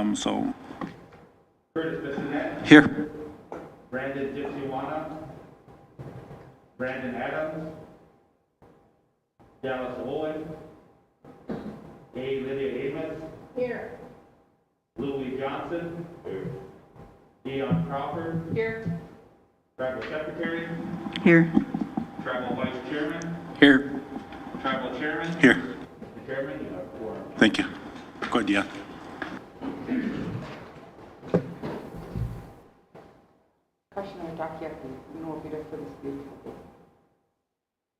So Curtis Bissonette, here. Brandon Dipsiwana, Brandon Adams, Dallas Owen, A. Lydia Amos, Here. Louis Johnson, Dion Crawford, Here. Tribal Secretary, Here. Tribal Vice Chairman, Here. Tribal Chairman. Here. Mr. Chairman, you have quorum. Thank you. Go ahead, Dion. Commissioner Dakiaki, you know, be there for this beautiful.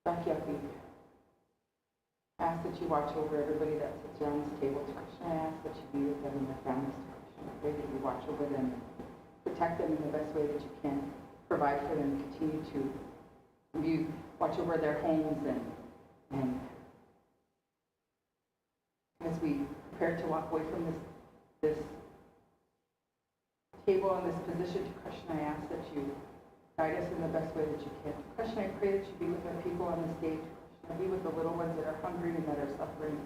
Dakiaki, I ask that you watch over everybody that sits around this table. Commissioner, I ask that you be with them and their families. Commissioner, I pray that you watch over them and protect them in the best way that you can. Provide for them, continue to watch over their homes and as we prepare to walk away from this table and this position, Krishna, I ask that you guide us in the best way that you can. Krishna, I pray that you be with our people on this stage. Krishna, be with the little ones that are hungry and that are suffering.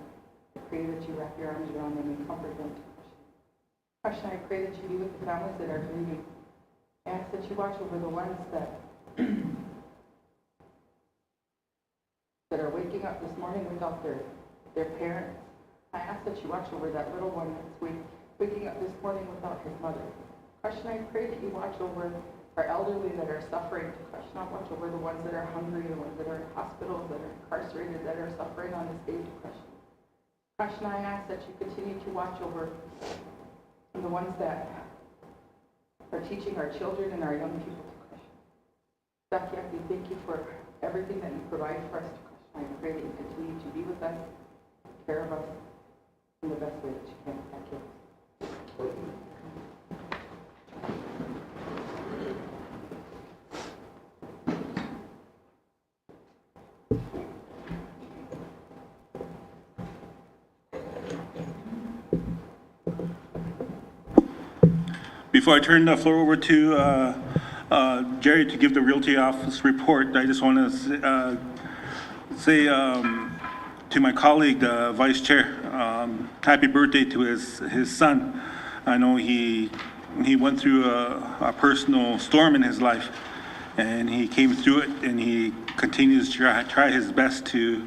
I pray that you wrap your arms around them and comfort them. Krishna, I pray that you be with the families that are grieving. I ask that you watch over the ones that that are waking up this morning without their parents. I ask that you watch over that little one that's waking up this morning without his mother. Krishna, I pray that you watch over our elderly that are suffering. Krishna, watch over the ones that are hungry, the ones that are in hospitals, that are incarcerated, that are suffering on this day. Krishna. Krishna, I ask that you continue to watch over the ones that are teaching our children and our young people to Krishna. Dakiak, we thank you for everything that you provide for us to Krishna. I pray that you continue to be with us, take care of us in the best way that you can. Thank you. Before I turn the floor over to Jerry to give the Realty office report, I just want to say to my colleague, the Vice Chair, happy birthday to his son. I know he went through a personal storm in his life, and he came through it, and he continues to try his best to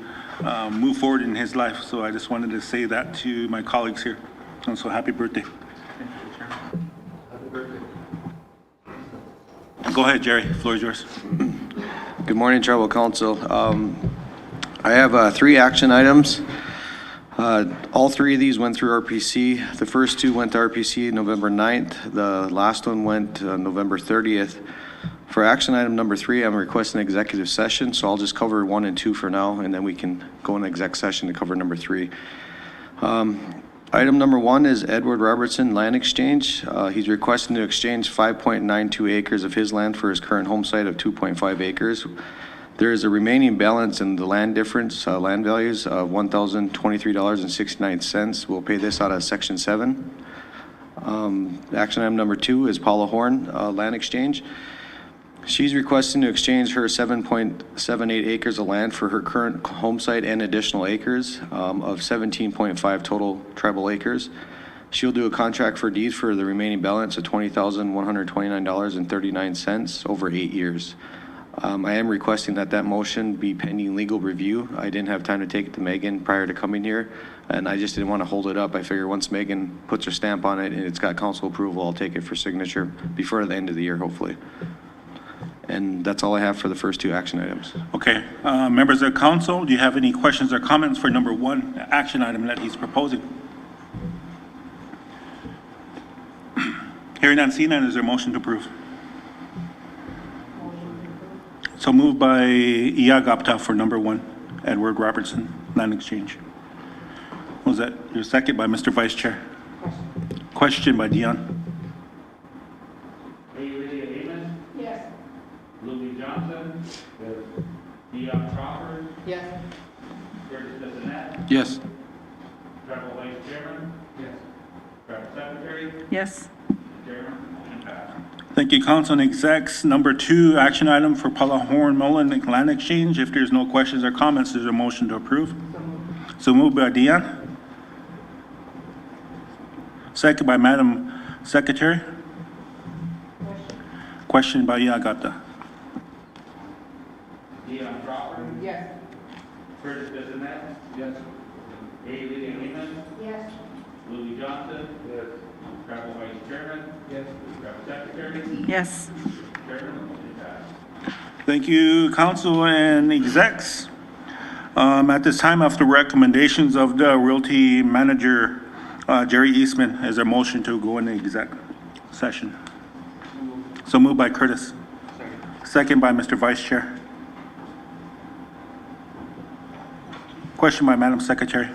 move forward in his life. So I just wanted to say that to my colleagues here. And so happy birthday. Go ahead, Jerry. The floor is yours. Good morning, Tribal Council. I have 3 action items. All 3 of these went through RPC. The first 2 went to RPC November 9th. The last one went November 30th. For action item number 3, I'm requesting an executive session, so I'll just cover 1 and 2 for now, and then we can go in exec session to cover number 3. Item number 1 is Edward Robertson Land Exchange. He's requesting to exchange 5.92 acres of his land for his current home site of 2.5 acres. There is a remaining balance in the land difference, land values of $1,023.69. We'll pay this out of Section 7. Action item number 2 is Paula Horn Land Exchange. She's requesting to exchange her 7.78 acres of land for her current home site and additional acres of 17.5 total tribal acres. She'll do a contract for deeds for the remaining balance of $20,129.39 over 8 years. I am requesting that motion be pending legal review. I didn't have time to take it to Megan prior to coming here, and I just didn't want to hold it up. I figure once Megan puts her stamp on it and it's got council approval, I'll take it for signature before the end of the year, hopefully. And that's all I have for the first 2 action items. Okay. Members of the council, do you have any questions or comments for number 1 action item that he's proposing? Hearing none, seeing none, is there a motion to approve? So moved by Iagapta for number 1, Edward Robertson Land Exchange. Was that your second by Mr. Vice Chair? Question by Dion. A. Lydia Amos, Yes. Louis Johnson, Dion Crawford, Yes. Curtis Bissonette, Yes. Tribal Vice Chairman, Tribal Secretary, Yes. Chairman, and passed. Thank you, Council and Execs. Number 2, action item for Paula Horn Mullen Land Exchange. If there's no questions or comments, there's a motion to approve. So moved by Dion. Second by Madam Secretary. Question by Yagata. Dion Crawford, Yes. Curtis Bissonnette. Yes. Haley Lehman, Yes. Louis Johnson. Yes. Travel Vice Chairman. Yes. Travel Secretary. Yes. Chairman, motion passed. Thank you, council and execs. At this time, after recommendations of the Realty Manager, Jerry Eastman, is there a motion to go into exec session? So moved by Curtis. Second by Mr. Vice Chair. Question by Madam Secretary.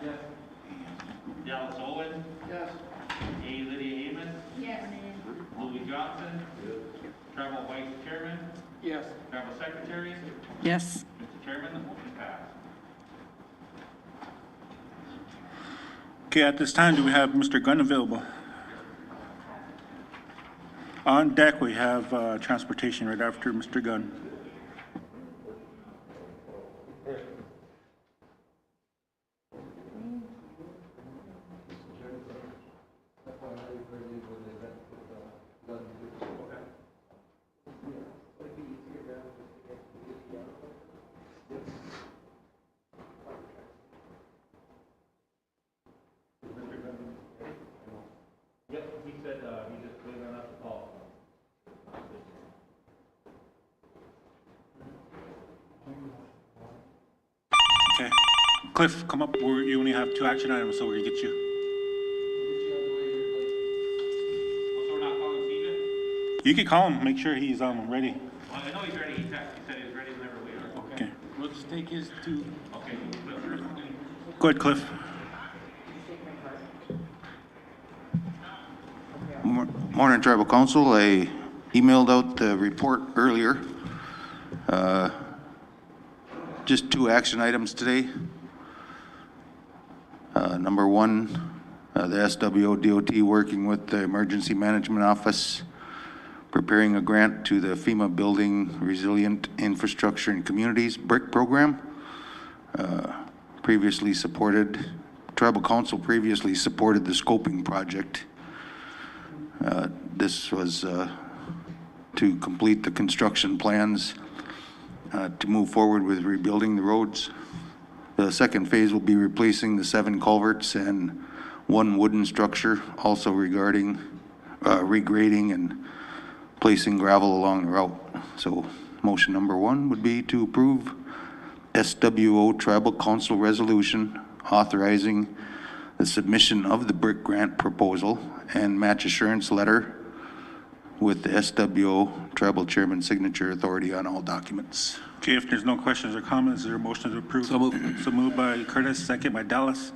Yes. Dallas Owen. Yes. A. Lydia Amos. Yes. Louis Johnson. Travel Vice Chairman. Yes. Travel Secretary. Yes. Mr. Chairman, the motion passed. Okay, at this time, do we have Mr. Gunn available? On deck, we have transportation right after Mr. Gunn. Yep, he said, he just waiting on us to call. Okay. Cliff, come up. You only have 2 action items, so we're gonna get you. So we're not calling Steven? You can call him, make sure he's ready. Well, I know he's ready, he texted, he said he's ready whenever we are. Okay. We'll just take his 2. Okay, but first, Go ahead, Cliff. Morning, Tribal Council. I emailed out the report earlier. Just 2 action items today. Number 1, the SWO DOT working with the Emergency Management Office, preparing a grant to the FEMA Building Resilient Infrastructure and Communities BRIC program. Previously supported, Tribal Council previously supported the scoping project. This was to complete the construction plans to move forward with rebuilding the roads. The second phase will be replacing the 7 culverts and 1 wooden structure, also regarding regrading and placing gravel along the route. So motion number 1 would be to approve SWO Tribal Council resolution authorizing the submission of the BRIC grant proposal and match assurance letter with the SWO Tribal Chairman signature authority on all documents. Okay, if there's no questions or comments, is there a motion to approve? So moved. So moved by Curtis, second by Dallas.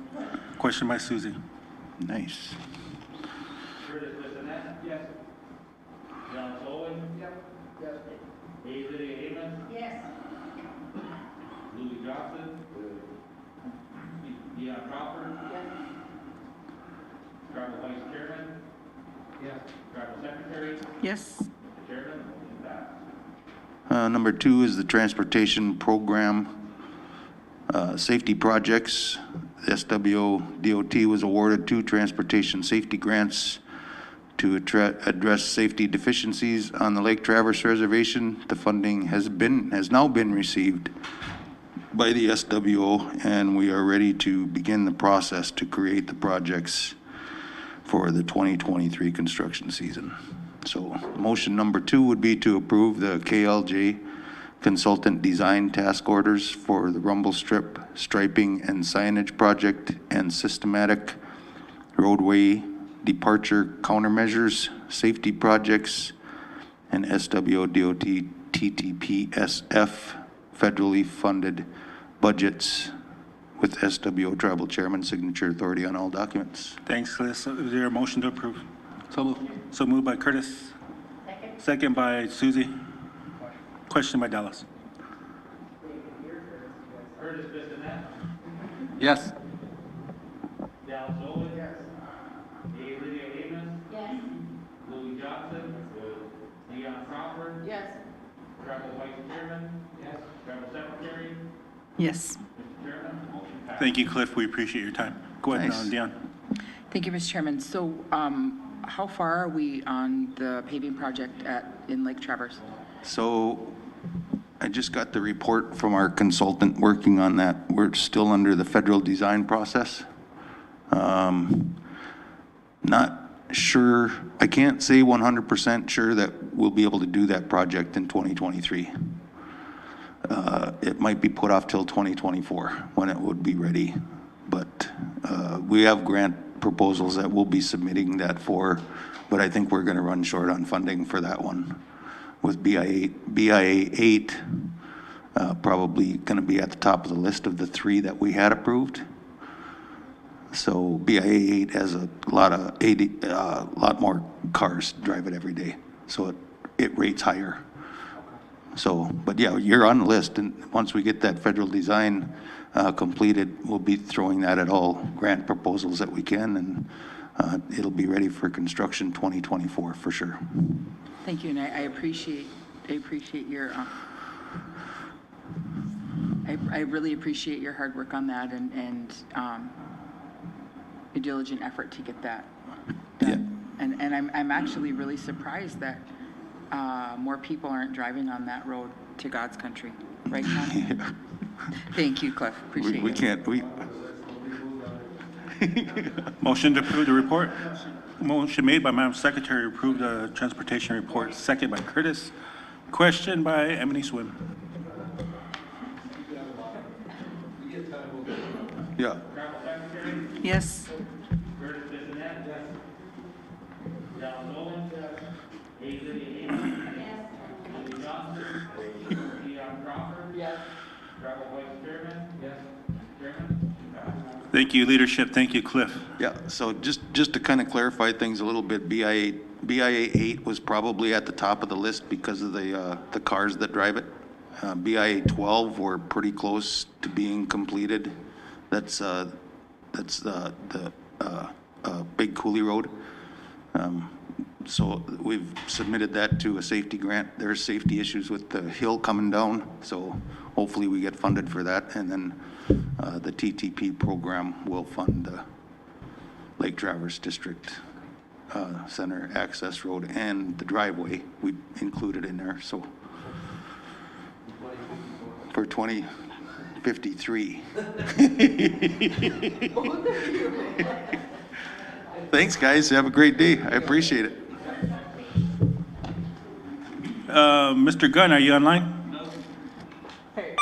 Question by Susie. Nice. Curtis Bissonnette? Yes. Dallas Owen? Yep. Yes. A. Lydia Amos? Yes. Louis Johnson? Deanna Crawford? Yes. Travel Vice Chairman? Yes. Travel Secretary? Yes. Mr. Chairman, the motion passed. Number 2 is the transportation program safety projects. The SWO DOT was awarded 2 transportation safety grants to address safety deficiencies on the Lake Traverse Reservation. The funding has now been received by the SWO, and we are ready to begin the process to create the projects for the 2023 construction season. So motion number 2 would be to approve the KLJ consultant design task orders for the rumble strip, striping and signage project and systematic roadway departure countermeasures, safety projects, and SWO DOT TTPSF federally funded budgets with SWO Tribal Chairman signature authority on all documents. Thanks, Liz. Is there a motion to approve? So moved. So moved by Curtis. Second by Susie. Question by Dallas. Curtis Bissonnette? Yes. Dallas Owen? Yes. A. Lydia Amos? Yes. Louis Johnson? Deanna Crawford? Yes. Travel Vice Chairman? Yes. Travel Secretary? Yes. Mr. Chairman, the motion passed. Thank you, Cliff. We appreciate your time. Go ahead, Nice. Dion. Thank you, Mr. Chairman. So how far are we on the paving project in Lake Traverse? So I just got the report from our consultant working on that. We're still under the federal design process. Not sure, I can't say 100% sure that we'll be able to do that project in 2023. It might be put off till 2024 when it would be ready. But we have grant proposals that we'll be submitting that for, but I think we're going to run short on funding for that one. With BIA 8 probably going to be at the top of the list of the 3 that we had approved. So BIA 8 has a lot of 80, lot more cars drive it every day, so it rates higher. So, but yeah, you're on the list, and once we get that federal design completed, we'll be throwing that at all grant proposals that we can, and it'll be ready for construction 2024 for sure. Thank you, and I appreciate your, I really appreciate your hard work on that and your diligent effort to get that done. And I'm actually really surprised that more people aren't driving on that road to God's country, right, Tom? Thank you, Cliff, appreciate it. We can't, Motion to approve the report. Motion made by Madam Secretary to approve the transportation report, second by Curtis. Question by Emily Swim. yeah. Travel Secretary, Yes. Curtis Bissonnette. Yes. Dallas Nolan. Yes. Lydia Amos. Yes. Julie Johnson. Dion Crawford. Yes. Travel Vice Chairman. Yes. Chairman. Thank you, leadership. Thank you, Cliff. Yeah, so just to kind of clarify things a little bit, BIA 8 was probably at the top of the list because of the cars that drive it. BIA 12 were pretty close to being completed. That's the Big Coulee Road. So we've submitted that to a safety grant. There's safety issues with the hill coming down, so hopefully we get funded for that. And then the TTP program will fund the Lake Traverse District Center Access Road and the driveway we included in there, so for 2053. Thanks, guys. Have a great day. I appreciate it. Mr. Gunn, are you online? Hey.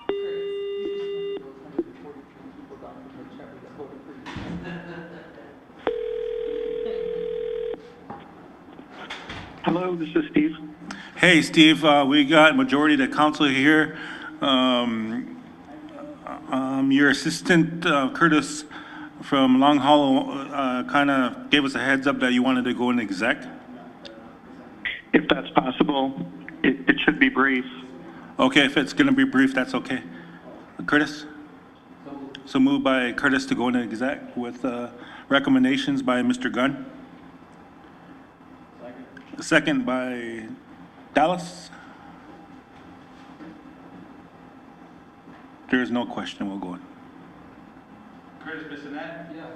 Curtis, you just went to those 143 people down in the chat that voted for you. Hello, this is Steve. Hey, Steve, we got majority of the council here. Your assistant, Curtis from Long Hollow, kind of gave us a heads up that you wanted to go in exec. If that's possible, it should be brief. Okay, if it's going to be brief, that's okay. Curtis? So moved by Curtis to go into exec with recommendations by Mr. Gunn. Second by Dallas. There is no question, we'll go in. Curtis Bissonnette. Yes.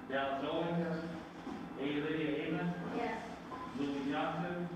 Dallas Nolan. Yes. Lydia Amos. Yes. Julie Johnson.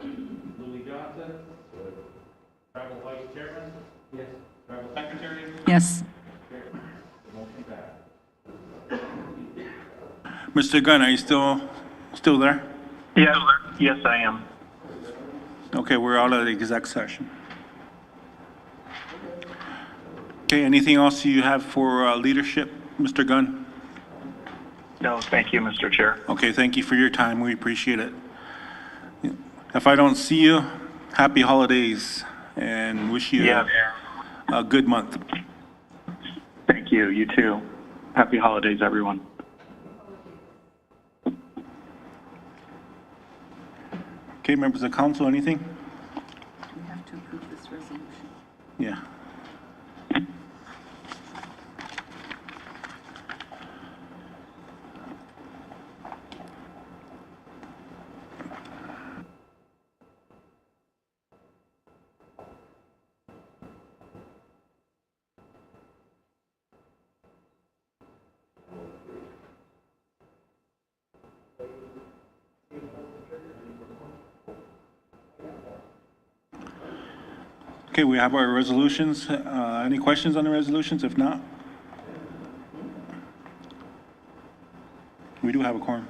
Louis Johnson. Tribal Vice Chairman. Yes. Tribal Secretary. Yes. Motion passed. Mr. Gunn, are you still there? Yes, I am. Okay, we're out of the exec session. Okay, anything else you have for leadership, Mr. Gunn? No, thank you, Mr. Chair. Okay, thank you for your time. We appreciate it. If I don't see you, happy holidays and wish you Yes. a good month. Thank you. You too. Happy holidays, everyone. Okay, members of council, anything? We have to approve this resolution. Yeah. Okay, we have our resolutions. Any questions on the resolutions? If not, we do have a quorum.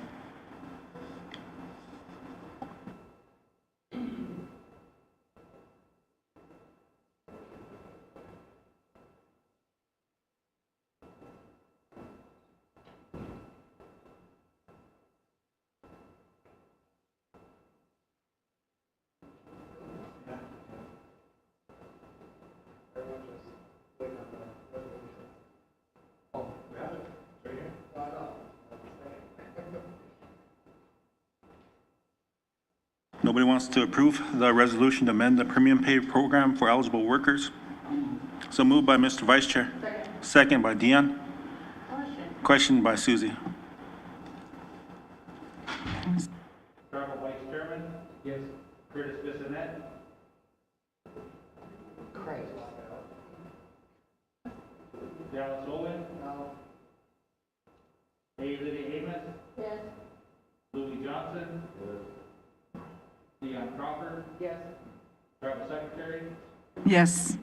Nobody wants to approve the resolution to amend the premium pay program for eligible workers? So moved by Mr. Vice Chair. Second by Dion. Question by Susie. Tribal Vice Chairman. Yes. Curtis Bissonette. Craig. Dallas Owen. No. Lydia Amos. Yes. Louis Johnson. Dion Crawford. Yes. Tribal Secretary. Yes.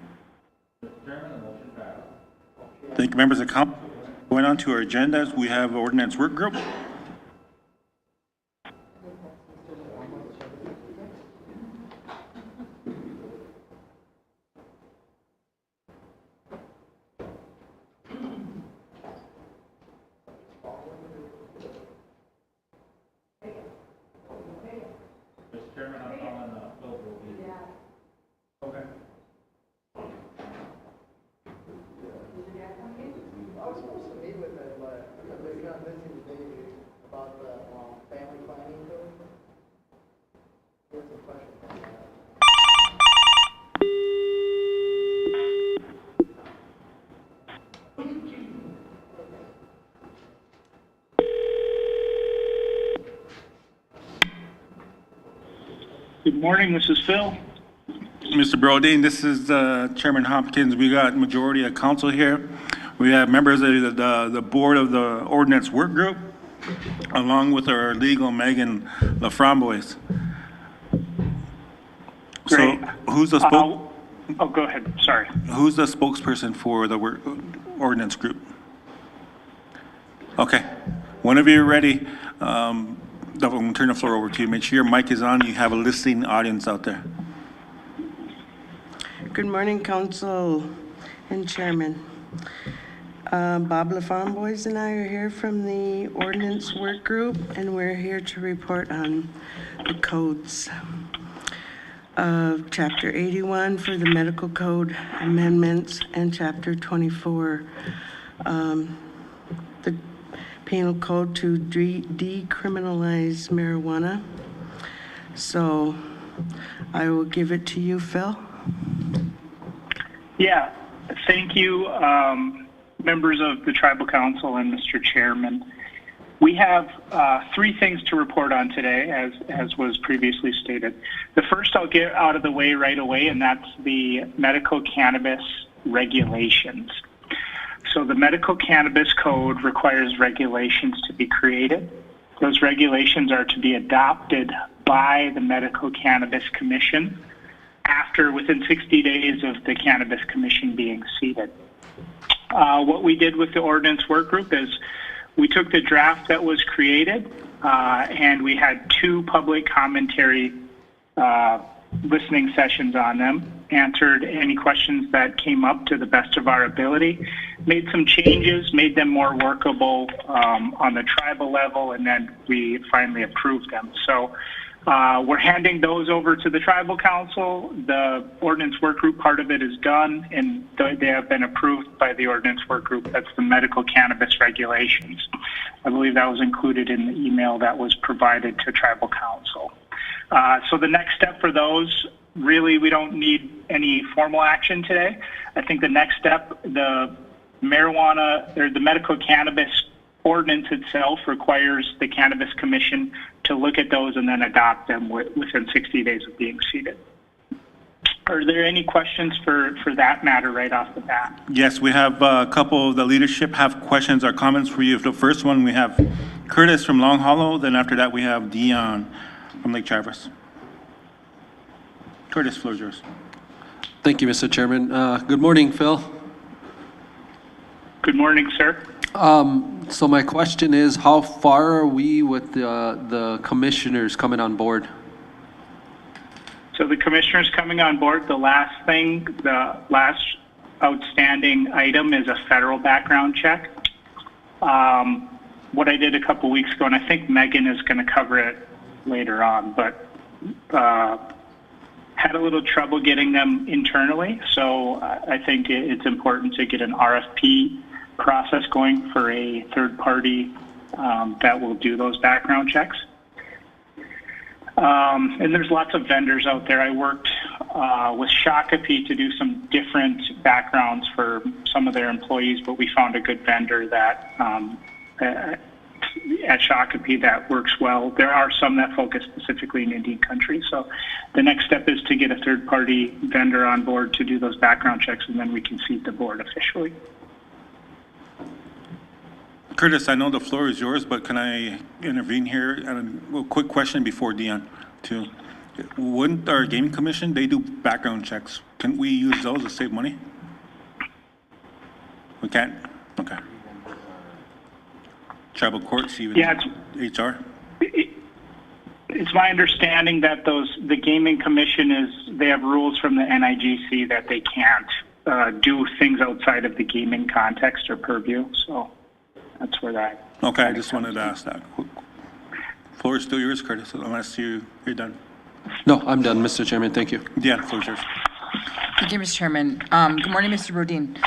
Mr. Chairman, the motion passed. Thank you, members of council. Going on to our agendas, we have ordinance work group. Mr. Chairman, I'm calling Bill Brody. Okay. I was supposed to meet with them, but they got busy with David about the family planning code. He had some questions on that. Good morning, this is Phil. Mr. Brodeen, this is Chairman Hopkins. We got majority of council here. We have members of the board of the ordinance work group, along with our legal Megan LaFramboise. So Great. who's the Oh, go ahead. Sorry. who's the spokesperson for the ordinance group? Okay, whenever you're ready, I'm going to turn the floor over to you. Make sure your mic is on. You have a listening audience out there. Good morning, Council and Chairman. Bob LaFramboise and I are here from the Ordinance Work Group, and we're here to report on the codes of Chapter 81 for the Medical Code amendments and Chapter 24, the Penal Code to decriminalize marijuana. So I will give it to you, Phil. Yeah, thank you, members of the Tribal Council and Mr. Chairman. We have three things to report on today, as was previously stated. The first I'll get out of the way right away, and that's the medical cannabis regulations. So the Medical Cannabis Code requires regulations to be created. Those regulations are to be adopted by the Medical Cannabis Commission within 60 days of the Cannabis Commission being seated. What we did with the ordinance work group is we took the draft that was created and we had 2 public commentary listening sessions on them, answered any questions that came up to the best of our ability, made some changes, made them more workable on the tribal level, and then we finally approved them. So we're handing those over to the tribal council. The ordinance work group part of it is done, and they have been approved by the ordinance work group. That's the medical cannabis regulations. I believe that was included in the email that was provided to tribal council. So the next step for those, really, we don't need any formal action today. I think the next step, the marijuana or the medical cannabis ordinance itself requires the Cannabis Commission to look at those and then adopt them within 60 days of being seated. Are there any questions for that matter right off the bat? Yes, we have a couple of the leadership have questions or comments for you. The first one, we have Curtis from Long Hollow. Then after that, we have Dion from Lake Traverse. Curtis, floor is yours. Thank you, Mr. Chairman. Good morning, Phil. Good morning, sir. So my question is, how far are we with the commissioners coming on board? So the commissioners coming on board, the last outstanding item is a federal background check. What I did a couple weeks ago, and I think Megan is going to cover it later on, but had a little trouble getting them internally. So I think it's important to get an RFP process going for a third party that will do those background checks. And there's lots of vendors out there. I worked with Shakopee to do some different backgrounds for some of their employees, but we found a good vendor that at Shakopee that works well. There are some that focus specifically in Indian country. So the next step is to get a third party vendor on board to do those background checks, and then we can seat the board officially. Curtis, I know the floor is yours, but can I intervene here? And a quick question before Dion, too. Wouldn't our gaming commission, they do background checks. Can we use those to save money? We can't? Okay. Tribal courts, even HR? It's my understanding that the gaming commission they have rules from the NIGC that they can't do things outside of the gaming context or purview. So that's where that. Okay, I just wanted to ask that. Floor is still yours, Curtis, unless you're done. No, I'm done, Mr. Chairman. Thank you. Yeah, floor is yours. Thank you, Mr. Chairman. Good morning, Mr. Bodine.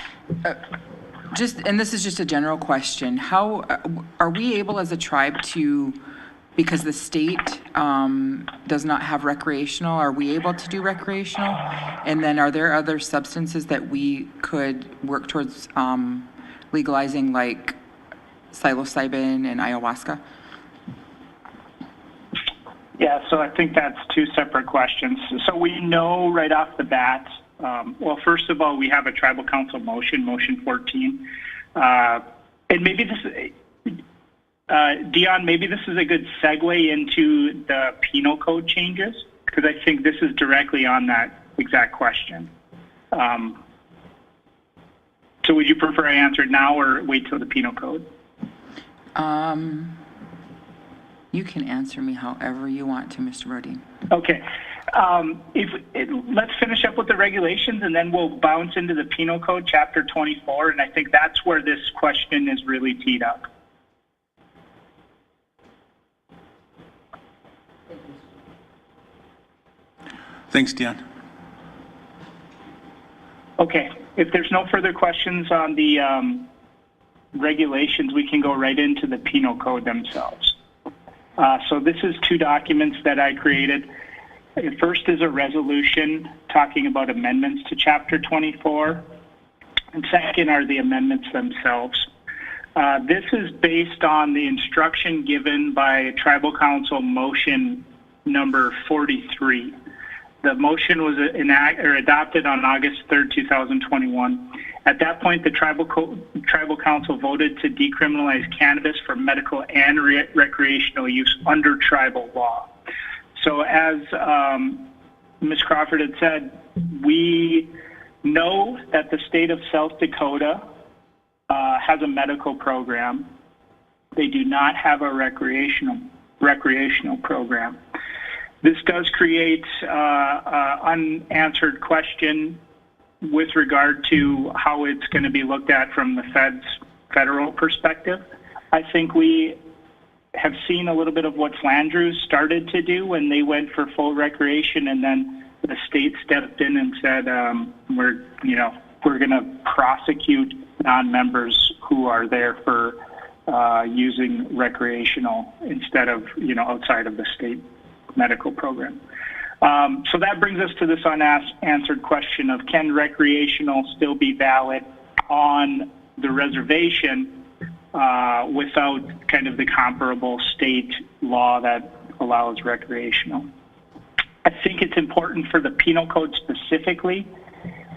And this is just a general question. How are we able as a tribe to, because the state does not have recreational, are we able to do recreational? And then are there other substances that we could work towards legalizing, like psilocybin and ayahuasca? Yeah, so I think that's 2 separate questions. So we know right off the bat, well, first of all, we have a tribal council motion 14. And maybe this, Dion, maybe this is a good segue into the penal code changes, because I think this is directly on that exact question. So would you prefer I answer it now or wait till the penal code? You can answer me however you want to, Mr. Bodine. Okay. Let's finish up with the regulations, and then we'll bounce into the penal code, chapter 24, and I think that's where this question is really teed up. Thanks, Dion. Okay. If there's no further questions on the regulations, we can go right into the penal code themselves. So this is 2 documents that I created. First is a resolution talking about amendments to Chapter 24, and second are the amendments themselves. This is based on the instruction given by Tribal Council Motion number 43. The motion was adopted on August 3rd, 2021. At that point, the Tribal Council voted to decriminalize cannabis for medical and recreational use under tribal law. So as Ms. Crawford had said, we know that the state of South Dakota has a medical program. They do not have a recreational program. This does create unanswered question with regard to how it's going to be looked at from the federal perspective. I think we have seen a little bit of what Flandreau started to do when they went for full recreation, and then the state stepped in and said, we're going to prosecute non-members who are there for using recreational instead of, outside of the state medical program. So that brings us to this unanswered question of, can recreational still be valid on the reservation without kind of the comparable state law that allows recreational? I think it's important for the penal code specifically.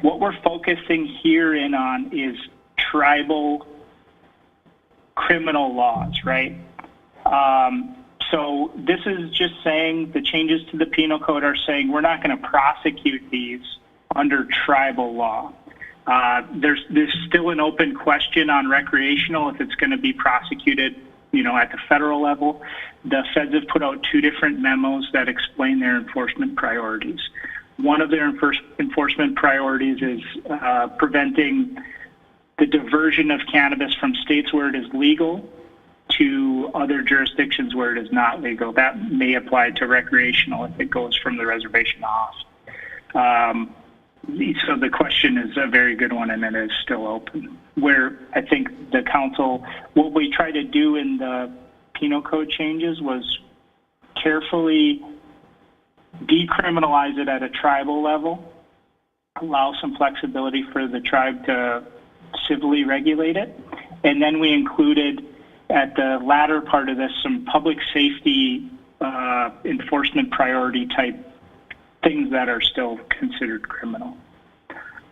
What we're focusing here in on is tribal criminal laws, right? So this is just saying the changes to the penal code are saying we're not going to prosecute these under tribal law. There's still an open question on recreational if it's going to be prosecuted, at the federal level. The feds have put out 2 different memos that explain their enforcement priorities. One of their enforcement priorities is preventing the diversion of cannabis from states where it is legal to other jurisdictions where it is not legal. That may apply to recreational if it goes from the reservation off. So the question is a very good one, and it is still open. Where I think the council, what we tried to do in the penal code changes was carefully decriminalize it at a tribal level, allow some flexibility for the tribe to civilly regulate it, and then we included at the latter part of this some public safety enforcement priority type things that are still considered criminal.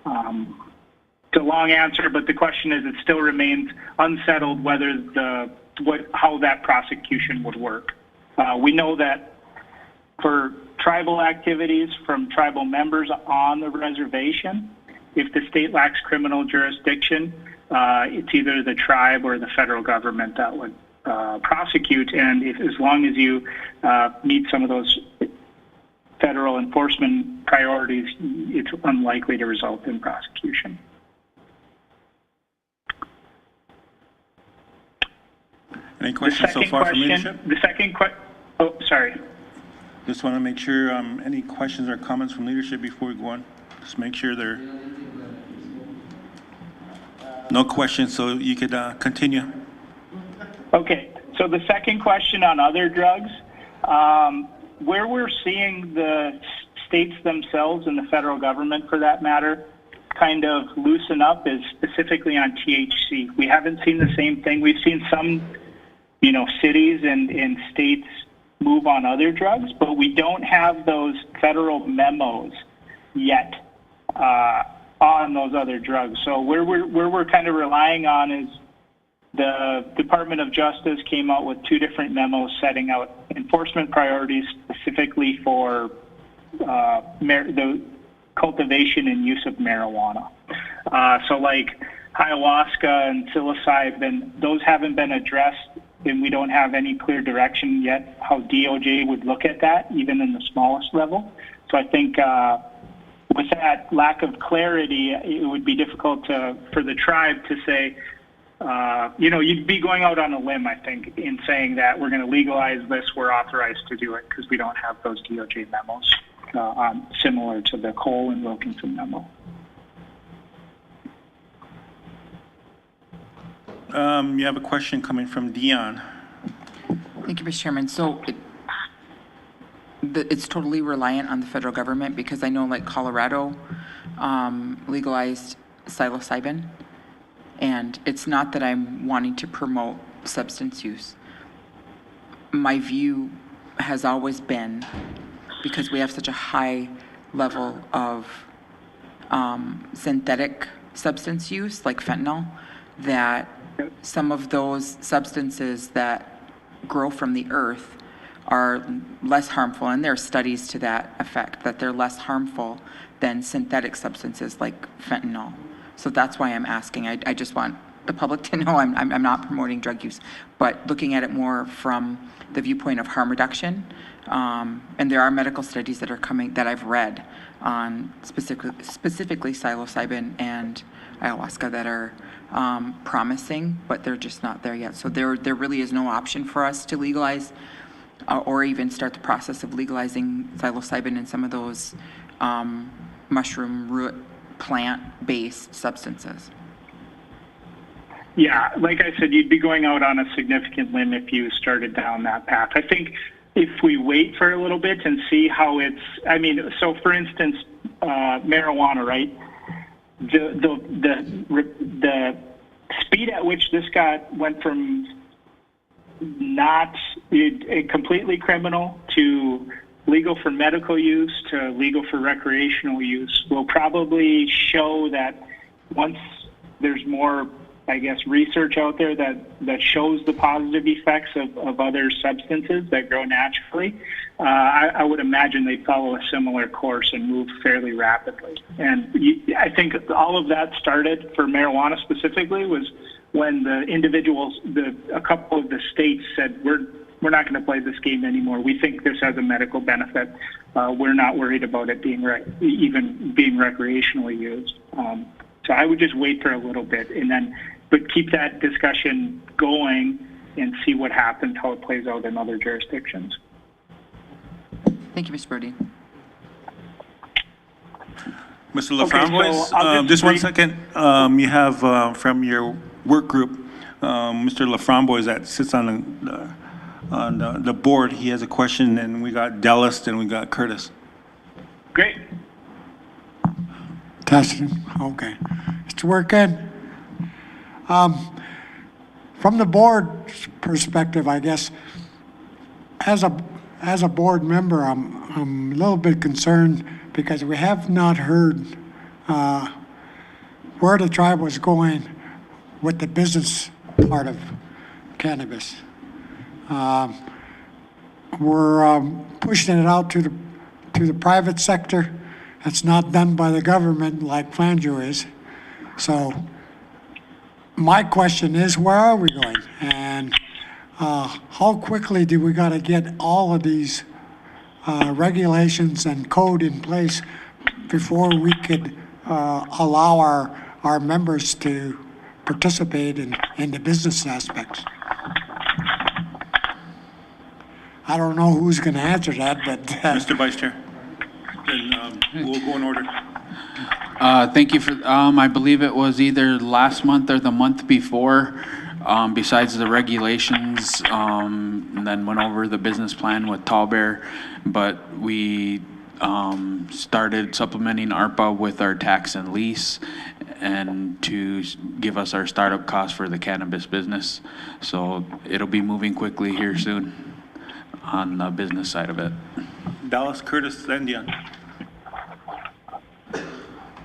It's a long answer, but the question is, it still remains unsettled whether how that prosecution would work. We know that for tribal activities from tribal members on the reservation, if the state lacks criminal jurisdiction, it's either the tribe or the federal government that would prosecute. And as long as you meet some of those federal enforcement priorities, it's unlikely to result in prosecution. Any questions so far from leadership? The second question, oh, sorry. Just want to make sure, any questions or comments from leadership before we go on? Just make sure they're... No questions, so you could continue. Okay, so the second question on other drugs, where we're seeing the states themselves and the federal government, for that matter, kind of loosen up is specifically on THC. We haven't seen the same thing. We've seen some, cities and states move on other drugs, but we don't have those federal memos yet on those other drugs. So where we're kind of relying on is the Department of Justice came out with 2 different memos setting out enforcement priorities specifically for the cultivation and use of marijuana. So like ayahuasca and psilocybin, those haven't been addressed, and we don't have any clear direction yet how DOJ would look at that, even in the smallest level. So I think with that lack of clarity, it would be difficult for the tribe to say, you'd be going out on a limb, I think, in saying that we're going to legalize this, we're authorized to do it, because we don't have those DOJ memos similar to the Cole and Wilkinson memo. You have a question coming from Dion. Thank you, Mr. Chairman. So it's totally reliant on the federal government, because I know like Colorado legalized psilocybin, and it's not that I'm wanting to promote substance use. My view has always been, because we have such a high level of synthetic substance use like fentanyl, that some of those substances that grow from the earth are less harmful, and there are studies to that effect, that they're less harmful than synthetic substances like fentanyl. So that's why I'm asking. I just want the public to know I'm not promoting drug use, but looking at it more from the viewpoint of harm reduction. And there are medical studies that are coming, that I've read on specifically psilocybin and ayahuasca that are promising, but they're just not there yet. So there really is no option for us to legalize or even start the process of legalizing psilocybin and some of those mushroom root plant-based substances. Yeah, like I said, you'd be going out on a significant limb if you started down that path. I think if we wait for a little bit and see how it's, I mean, so for instance, marijuana, right? The speed at which this went from not completely criminal to legal for medical use to legal for recreational use will probably show that once there's more, I guess, research out there that shows the positive effects of other substances that grow naturally, I would imagine they'd follow a similar course and move fairly rapidly. And I think all of that started for marijuana specifically was when the individuals, a couple of the states said, we're not going to play this game anymore. We think this has a medical benefit. We're not worried about it being even being recreationally used. So I would just wait for a little bit but keep that discussion going and see what happens, how it plays out in other jurisdictions. Thank you, Mr. Birdie. Mr. Okay, LaFramboise, so I'll just 1 second. You have from your work group, Mr. LaFramboise that sits on the board. He has a question, and we got Dallas and we got Curtis. Great. Testing, okay. It's working. From the board's perspective, I guess, as a board member, I'm a little bit concerned because we have not heard where the tribe was going with the business part of cannabis. We're pushing it out to the private sector. It's not done by the government like Flanjo is. So my question is, where are we going? And how quickly do we got to get all of these regulations and code in place before we could allow our members to participate in the business aspects? I don't know who's going to answer that, but Mr. Vice Chair, then we'll go in order. Thank you for, I believe it was either last month or the month before, besides the regulations, and then went over the business plan with Tall Bear, but we started supplementing ARPA with our tax and lease and to give us our startup costs for the cannabis business. So it'll be moving quickly here soon on the business side of it. Dallas, Curtis, and Dion.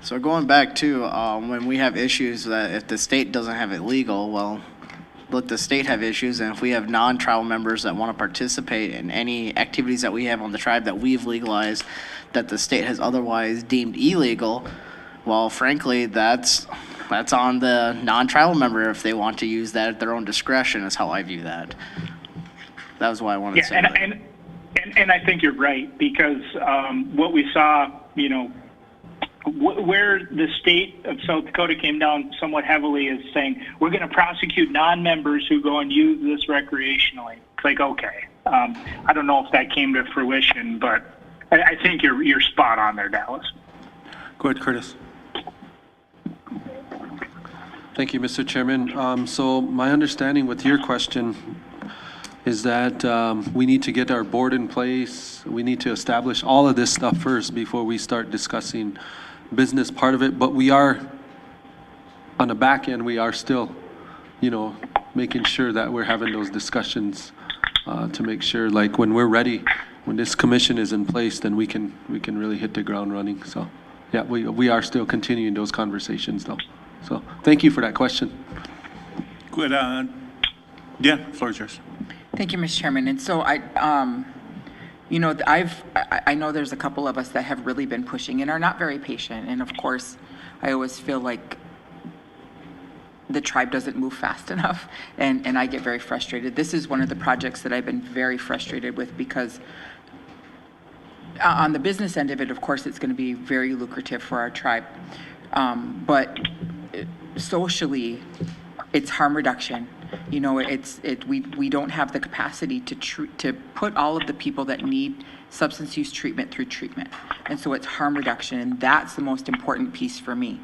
So going back to when we have issues that if the state doesn't have it legal, well, let the state have issues. And if we have non-tribal members that want to participate in any activities that we have on the tribe that we've legalized that the state has otherwise deemed illegal, well, frankly, that's on the non-tribal member if they want to use that at their own discretion is how I view that. That was why I wanted to say that. And I think you're right, because what we saw, where the state of South Dakota came down somewhat heavily is saying, we're going to prosecute non-members who go and use this recreationally. It's like, okay. I don't know if that came to fruition, but I think you're spot on there, Dallas. Go ahead, Curtis. Thank you, Mr. Chairman. So my understanding with your question is that we need to get our board in place. We need to establish all of this stuff first before we start discussing business part of it. But we are, on the back end, we are still, making sure that we're having those discussions to make sure, like, when we're ready, when this commission is in place, then we can really hit the ground running. So, yeah, we are still continuing those conversations, though. So, thank you for that question. Good. Dion, floor is yours. Thank you, Mr. Chairman. And so you know, I know there's a couple of us that have really been pushing and are not very patient. And of course, I always feel like the tribe doesn't move fast enough, and I get very frustrated. This is one of the projects that I've been very frustrated with because on the business end of it, of course, it's going to be very lucrative for our tribe. But socially, it's harm reduction. You know, we don't have the capacity to put all of the people that need substance use treatment through treatment. And so it's harm reduction, and that's the most important piece for me.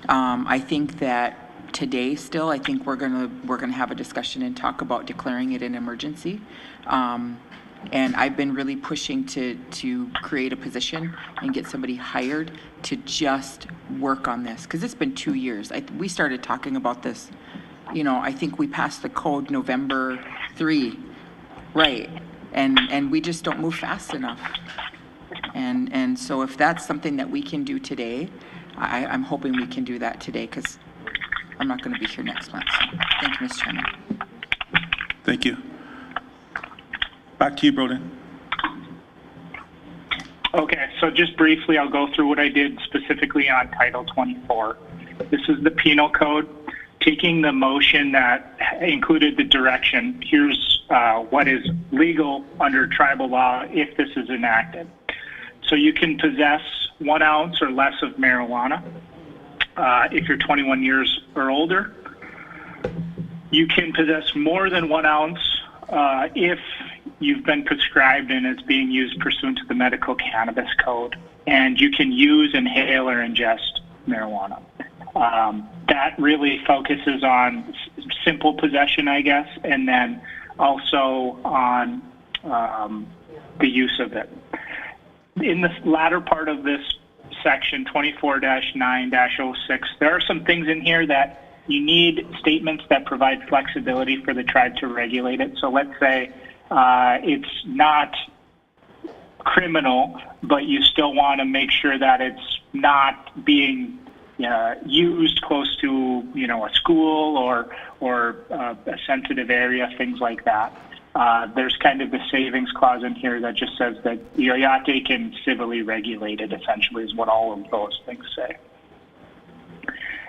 I think that today still, I think we're gonna have a discussion and talk about declaring it an emergency. And I've been really pushing to create a position and get somebody hired to just work on this, because it's been 2 years. We started talking about this, you know, I think we passed the code November 3, right? And we just don't move fast enough. And so if that's something that we can do today, I'm hoping we can do that today, because I'm not going to be here next month. So thank you, Mr. Chairman. Thank you. Back to you, Broden. Okay, so just briefly, I'll go through what I did specifically on Title 24. This is the penal code. Taking the motion that included the direction, here's what is legal under tribal law if this is enacted. So you can possess 1 ounce or less of marijuana if you're 21 years or older. You can possess more than 1 ounce if you've been prescribed and it's being used pursuant to the medical cannabis code. And you can use, inhale, or ingest marijuana. That really focuses on simple possession, I guess, and then also on the use of it. In the latter part of this section 24-9-06, there are some things in here that you need statements that provide flexibility for the tribe to regulate it. So let's say it's not criminal, but you still want to make sure that it's not being used close to, you know, a school or a sensitive area, things like that. There's kind of the savings clause in here that just says that Realty can civilly regulate it, essentially, is what all of those things say.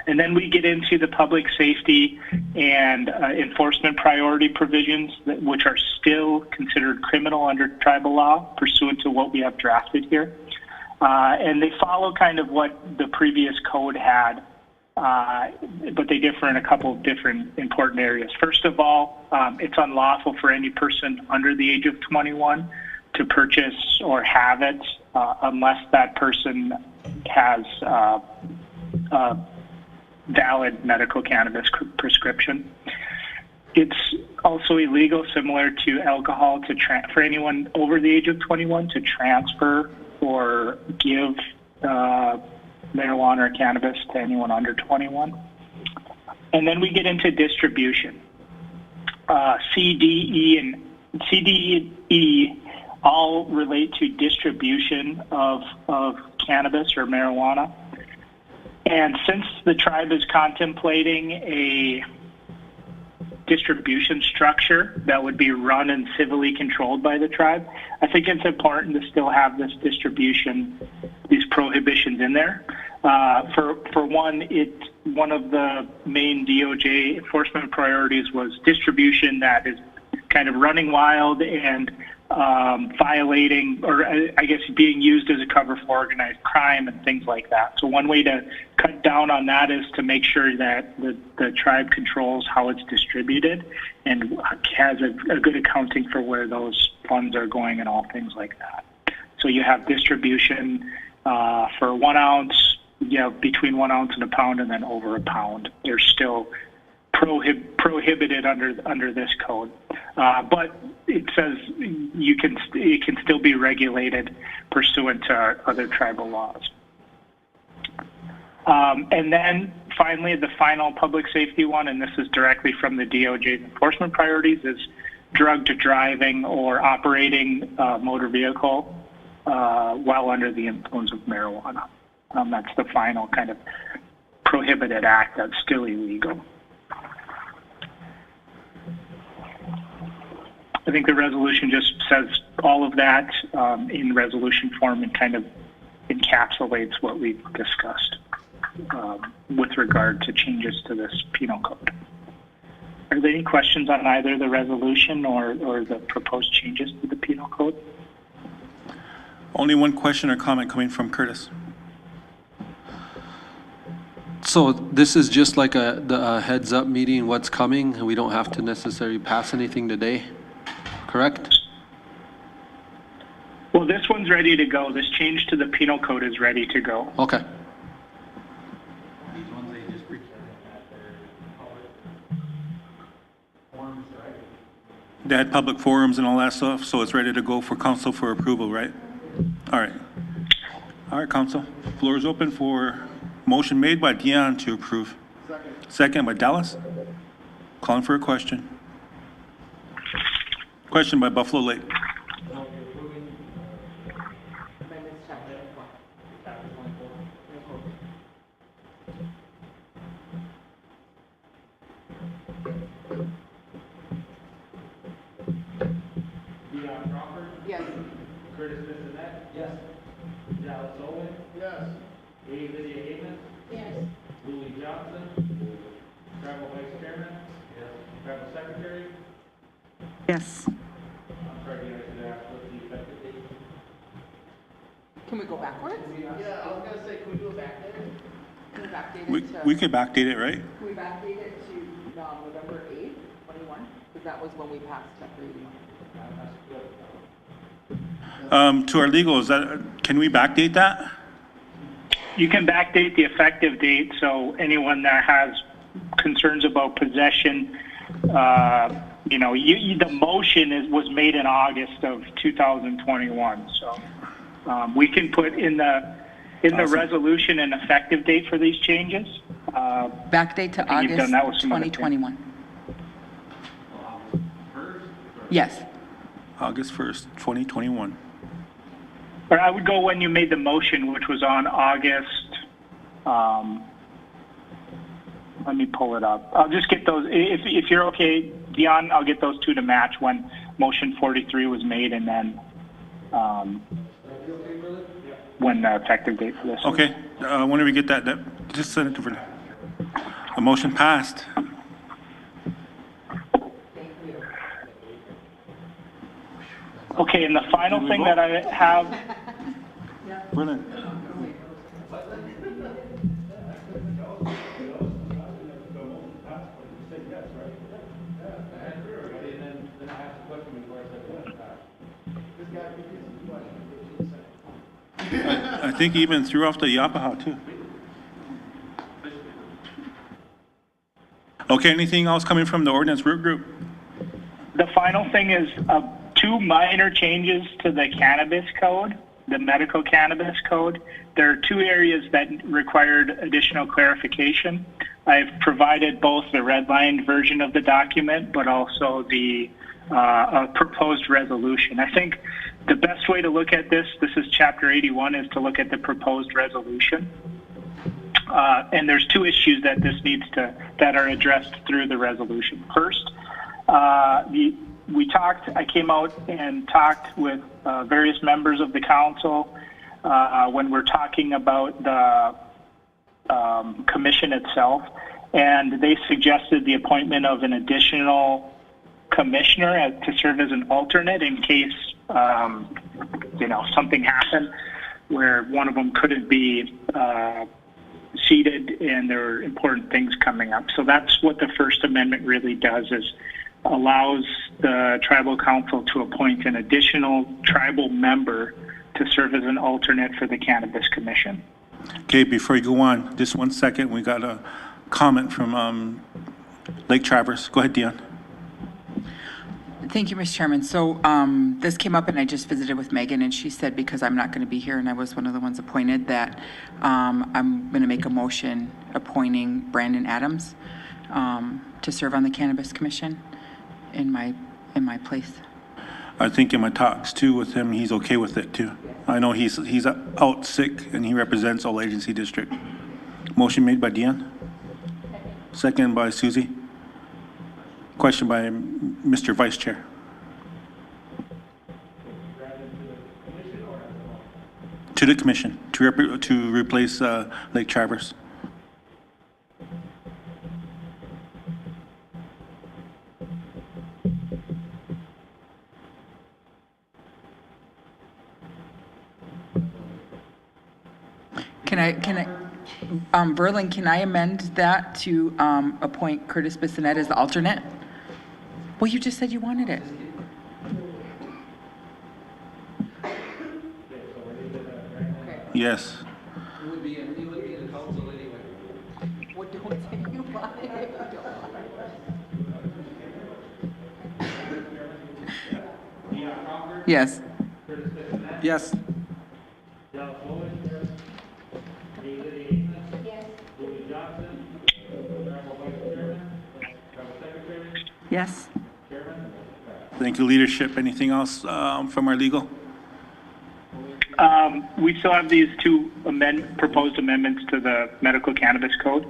And then we get into the public safety and enforcement priority provisions, which are still considered criminal under tribal law, pursuant to what we have drafted here. And they follow kind of what the previous code had, but they differ in a couple of different important areas. First of all, it's unlawful for any person under the age of 21 to purchase or have it unless that person has a valid medical cannabis prescription. It's also illegal, similar to alcohol, for anyone over the age of 21 to transfer or give marijuana or cannabis to anyone under 21. And then we get into distribution. C, D, E all relate to distribution of cannabis or marijuana. And since the tribe is contemplating a distribution structure that would be run and civilly controlled by the tribe, I think it's important to still have this distribution, these prohibitions in there. For one, one of the main DOJ enforcement priorities was distribution that is kind of running wild and violating, or I guess being used as a cover for organized crime and things like that. So one way to cut down on that is to make sure that the tribe controls how it's distributed and has a good accounting for where those funds are going and all things like that. So you have distribution for 1 ounce, between 1 ounce and a pound, and then over a pound. They're still prohibited under this code, but it says it can still be regulated pursuant to other tribal laws. And then finally, the final public safety one, and this is directly from the DOJ's enforcement priorities, is drug driving or operating a motor vehicle while under the influence of marijuana. That's the final kind of prohibited act that's still illegal. I think the resolution just says all of that in resolution form and kind of encapsulates what we've discussed with regard to changes to this penal code. Are there any questions on either the resolution or the proposed changes to the penal code? Only one question or comment coming from Curtis. So this is just like the heads up meeting, what's coming? We don't have to necessarily pass anything today, correct? Well, this one's ready to go. This change to the penal code is ready to go. Okay. They had public forums and all that stuff, so it's ready to go for council for approval, right? All right. All right, council. Floor is open for motion made by Dion to approve. Second by Dallas. Calling for a question. Question by Buffalo Lake. Yes. Curtis Bissonette? Yes. Dallas Owen? Yes. Lydia Haven? Yes. Louis Johnson? Tribal Vice Chairman? Yes. Tribal Secretary? Yes. I'm sorry, I should ask what the effective date? Can we go backwards? Yeah, I was gonna say, can we do it back there? Can we backdate We, it to? we could backdate it, right? Can we backdate it to November 8th, 21? Because that was when we passed chapter 81. To our legal, is that, can we backdate that? You can backdate the effective date, so anyone that has concerns about possession, the motion was made in August of 2021. So we can put in the Awesome. resolution an effective date for these changes. Backdate to I think you've done August that with some other things. 2021. Yes. August 1st, 2021. Or I would go when you made the motion, which was on August. Let me pull it up. I'll just get those. If you're okay, Dion, I'll get those two to match when motion 43 was made and then when the effective date for this. Okay, whenever we get that, just send it to her. The motion passed. Okay, and the final thing that I have. Brilliant. I think he even threw off the Yapaha too. Okay, anything else coming from the ordinance root group? The final thing is two minor changes to the cannabis code, the medical cannabis code. There are two areas that required additional clarification. I've provided both the redlined version of the document, but also the proposed resolution. I think the best way to look at this is Chapter 81, is to look at the proposed resolution. And there's two issues that that are addressed through the resolution. First, I came out and talked with various members of the council when we're talking about the commission itself, and they suggested the appointment of an additional commissioner to serve as an alternate in case something happened where one of them couldn't be seated and there are important things coming up. So that's what the First Amendment really does, is allows the tribal council to appoint an additional tribal member to serve as an alternate for the Cannabis Commission. Okay, before you go on, just 1 second, we got a comment from Lake Traverse. Go ahead, Dion. Thank you, Mr. Chairman. So this came up and I just visited with Megan, and she said because I'm not going to be here and I was one of the ones appointed that I'm going to make a motion appointing Brandon Adams to serve on the Cannabis Commission in my place. I think in my talks too with him, he's okay with it too. I know he's out sick and he represents all agency district. Motion made by Dion. Second by Susie. Question by Mr. Vice Chair. to the commission to replace Lake Traverse. Berlin, can I amend that to appoint Curtis Bissonette as the alternate? Well, you just said you wanted it. Yes. He would be in the council anyway. What don't say you want it if you don't want it. Yes. Yes. Yes. Thank you, leadership. Anything else from our legal? We still have these two proposed amendments to the medical cannabis code.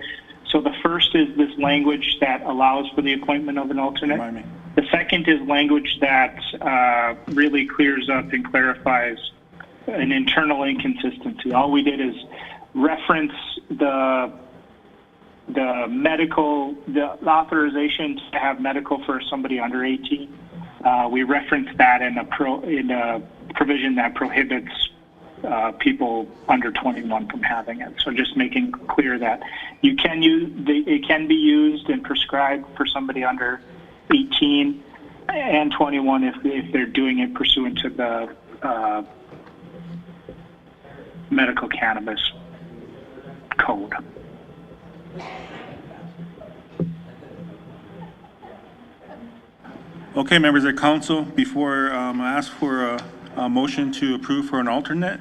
So the first is this language that allows for the appointment of an alternate. Remind me. The second is language that really clears up and clarifies an internal inconsistency. All we did is reference the authorization to have medical for somebody under 18. We referenced that in a provision that prohibits people under 21 from having it. So just making clear that it can be used and prescribed for somebody under 18 and 21 if they're doing it pursuant to the medical cannabis code. Okay, members of council, before I ask for a motion to approve for an alternate,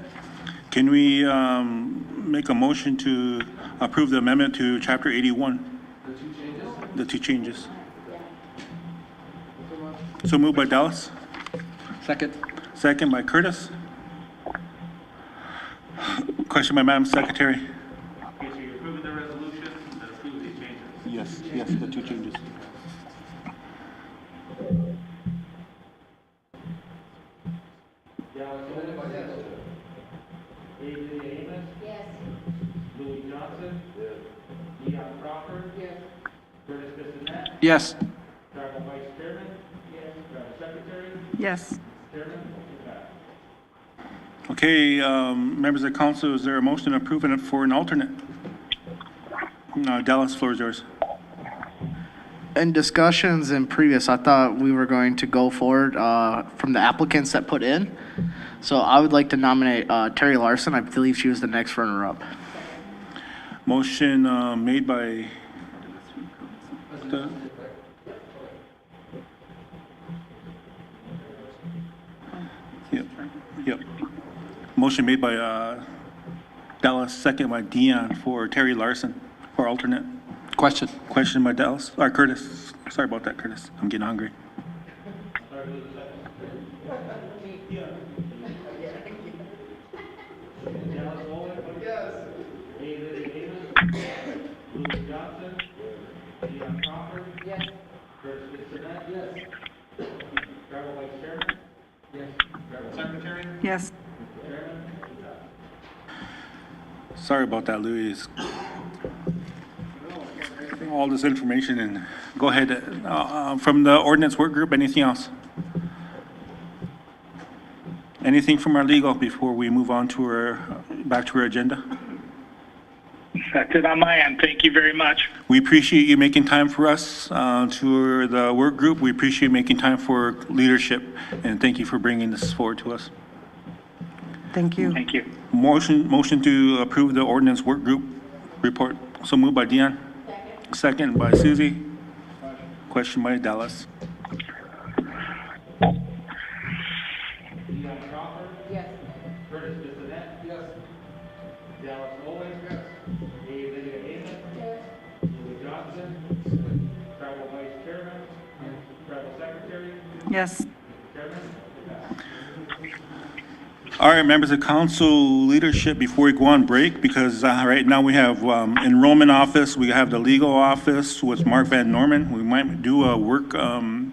can we make a motion to approve the amendment to Chapter 81? The two changes. So moved by Dallas. Second. Second by Curtis. Question by Madam Secretary. Okay, so you're approving the resolution and approve these changes. Yes, the two changes. Dallas Owens? Yes. Adrian Amos? Yes. Louis Johnson? Yes. Dion Crawford? Yes. Curtis Bissonette? Yes. Tribal Vice Chairman? Yes. Tribal Secretary? Yes. Chairman? Okay, members of council, is there a motion approving it for an alternate? Dallas, floor is yours. In discussions in previous, I thought we were going to go forward from the applicants that put in. So I would like to nominate Terry Larson. I believe she was the next runner-up. Motion made by Yep. Motion made by Dallas, second by Dion for Terry Larson for alternate. Question. Question by Dallas, or Curtis. Sorry about that, Curtis. I'm getting hungry. Dallas Owens? Yes. Adrian Amos? Louis Johnson? Dion Crawford? Yes. Curtis Bissonette? Yes. Tribal Vice Chairman? Yes. Tribal Secretary? Yes. Chairman? Sorry about that, Louis. All this information, and go ahead. From the ordinance work group, anything else? Anything from our legal before we move on to back to our agenda? That's it on my end. Thank you very much. We appreciate you making time for us, to the work group. We appreciate making time for leadership, and thank you for bringing this forward to us. Thank you. Thank you. Motion to approve the ordinance work group report. So moved by Dion. Second by Susie. Question by Dallas. Dion Crawford? Yes. Curtis Bissonette? Yes. Dallas Owens? Yes. Adrian Amos? Yes. Louis Johnson? Tribal Vice Chairman? Tribal Secretary? Yes. Chairman? All right, members of council leadership, before we go on break, because right now we have enrollment office, we have the legal office with Mark Van Norman. We might do a working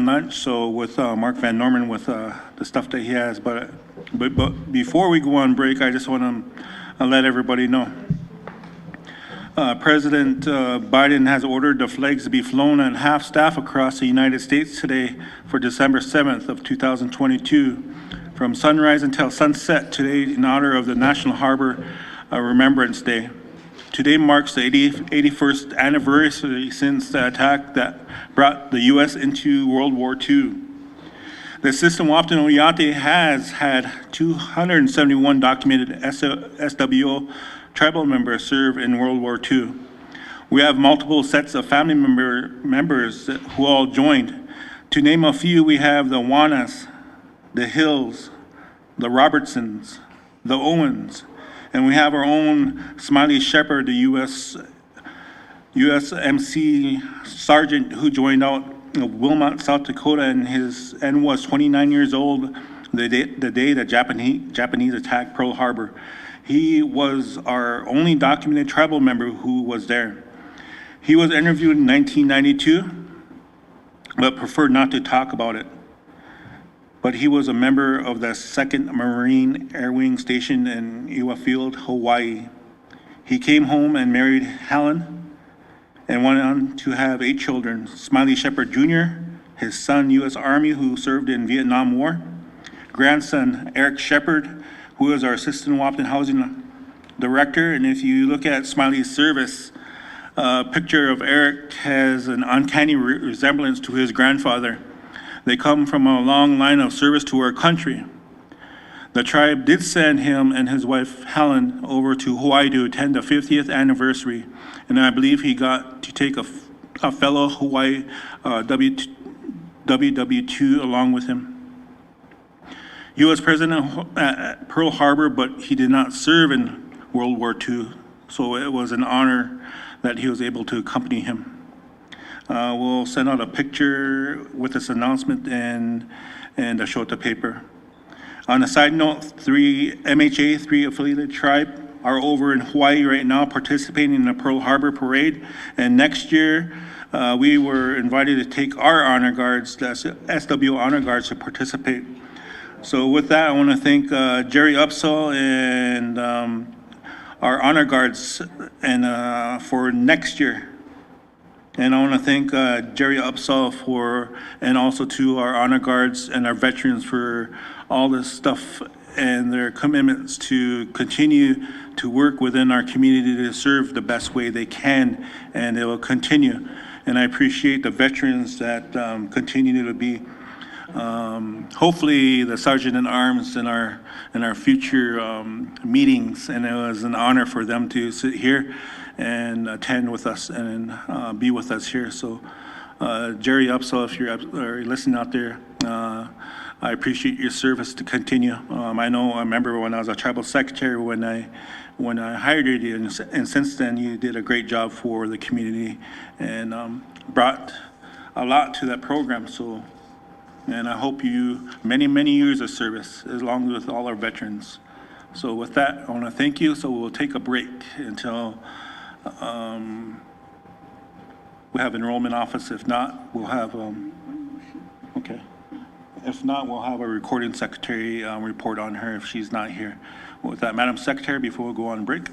lunch, so with Mark Van Norman with the stuff that he has. But But before we go on break, I just want to let everybody know. President Biden has ordered the flags to be flown at half staff across the United States today for December 7th of 2022, from sunrise until sunset today in honor of the National Harbor Remembrance Day. Today marks the 81st anniversary since the attack that brought the U.S. into World War II. The system Wapton Oyate has had 271 documented SWO tribal members serve in World War II. We have multiple sets of family members who all joined. To name a few, we have the Wanas, the Hills, the Robertsons, the Owens, and we have our own Smiley Shepherd, the USMC sergeant who joined out of Wilmot, South Dakota, and was 29 years old the day the Japanese attacked Pearl Harbor. He was our only documented tribal member who was there. He was interviewed in 1992, but preferred not to talk about it. But he was a member of the 2nd Marine Air Wing Station in Iwa Field, Hawaii. He came home and married Helen and went on to have 8 children. Smiley Shepherd Jr., his son, U.S. Army, who served in Vietnam War, grandson, Eric Shepherd, who is our Assistant Wapton Housing Director. And if you look at Smiley's service, a picture of Eric has an uncanny resemblance to his grandfather. They come from a long line of service to our country. The tribe did send him and his wife Helen over to Hawaii to attend the 50th anniversary, and I believe he got to take a fellow Hawaii WW2 along with him. He was president at Pearl Harbor, but he did not serve in World War II, so it was an honor that he was able to accompany him. We'll send out a picture with this announcement and a show at the paper. On a side note, 3 affiliated tribe are over in Hawaii right now participating in the Pearl Harbor Parade. And next year, we were invited to take our honor guards, the SWO honor guards, to participate. So with that, I want to thank Jerry Upsall and our honor guards and for next year. And I want to thank Jerry Upsall and also to our honor guards and our veterans for all this stuff and their commitments to continue to work within our community to serve the best way they can, and it will continue. And I appreciate the veterans that continue to be, hopefully, the sergeant at arms in our future meetings. And it was an honor for them to sit here and attend with us and be with us here. So Jerry Upsall, if you're listening out there, I appreciate your service to continue. I remember when I was a tribal secretary when I hired you, and since then you did a great job for the community and brought a lot to that program. So, and I hope you many years of service, along with all our veterans. So with that, I want to thank you. So we'll take a break until we have enrollment office. If not, we'll have okay. If not, we'll have a recording secretary report on her if she's not here. With that, Madam Secretary, before we go on break.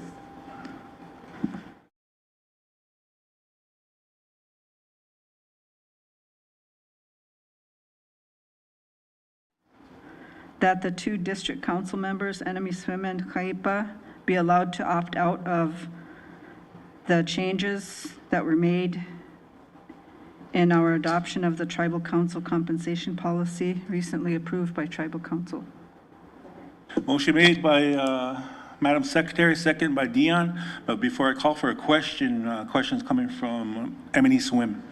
That the 2 district council members, Enemy Swim and Kaipa, be allowed to opt out of the changes that were made in our adoption of the Tribal Council compensation policy recently approved by Tribal Council. Motion made by Madam Secretary, second by Dion. But before I call for a question, questions coming from Emily Swim.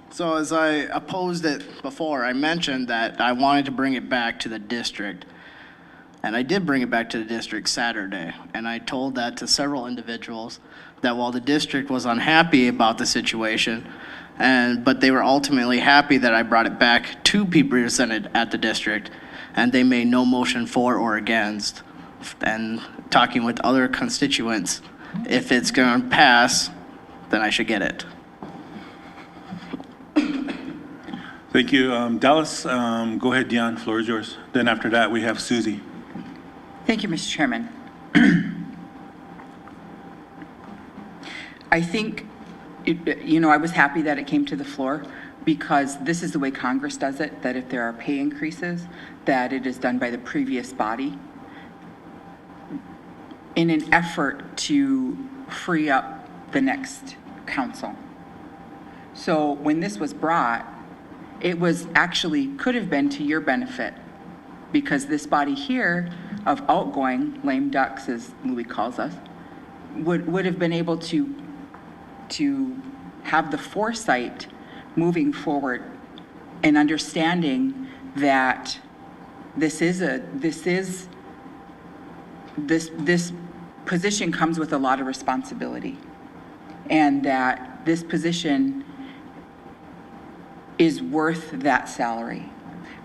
So as I opposed it before, I mentioned that I wanted to bring it back to the district. And I did bring it back to the district Saturday. And I told that to several individuals that while the district was unhappy about the situation, but they were ultimately happy that I brought it back to be presented at the district, and they made no motion for or against. And talking with other constituents, if it's going to pass, then I should get it. Thank you. Dallas, go ahead, Dion, floor is yours. Then after that, we have Susie. Thank you, Mr. Chairman. I think, I was happy that it came to the floor because this is the way Congress does it, that if there are pay increases, that it is done by the previous body in an effort to free up the next council. So when this was brought, it was actually, could have been to your benefit because this body here of outgoing lame ducks, as Louis calls us, would have been able to have the foresight moving forward and understanding that this position comes with a lot of responsibility, and that this position is worth that salary.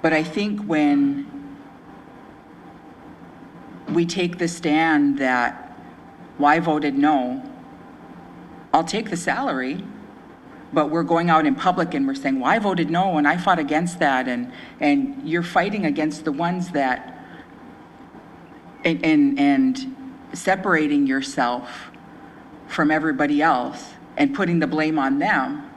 But I think when we take the stand that, well, I voted no, I'll take the salary, but we're going out in public and we're saying, well, I voted no and I fought against that, and you're fighting against the ones that, and separating yourself from everybody else and putting the blame on them,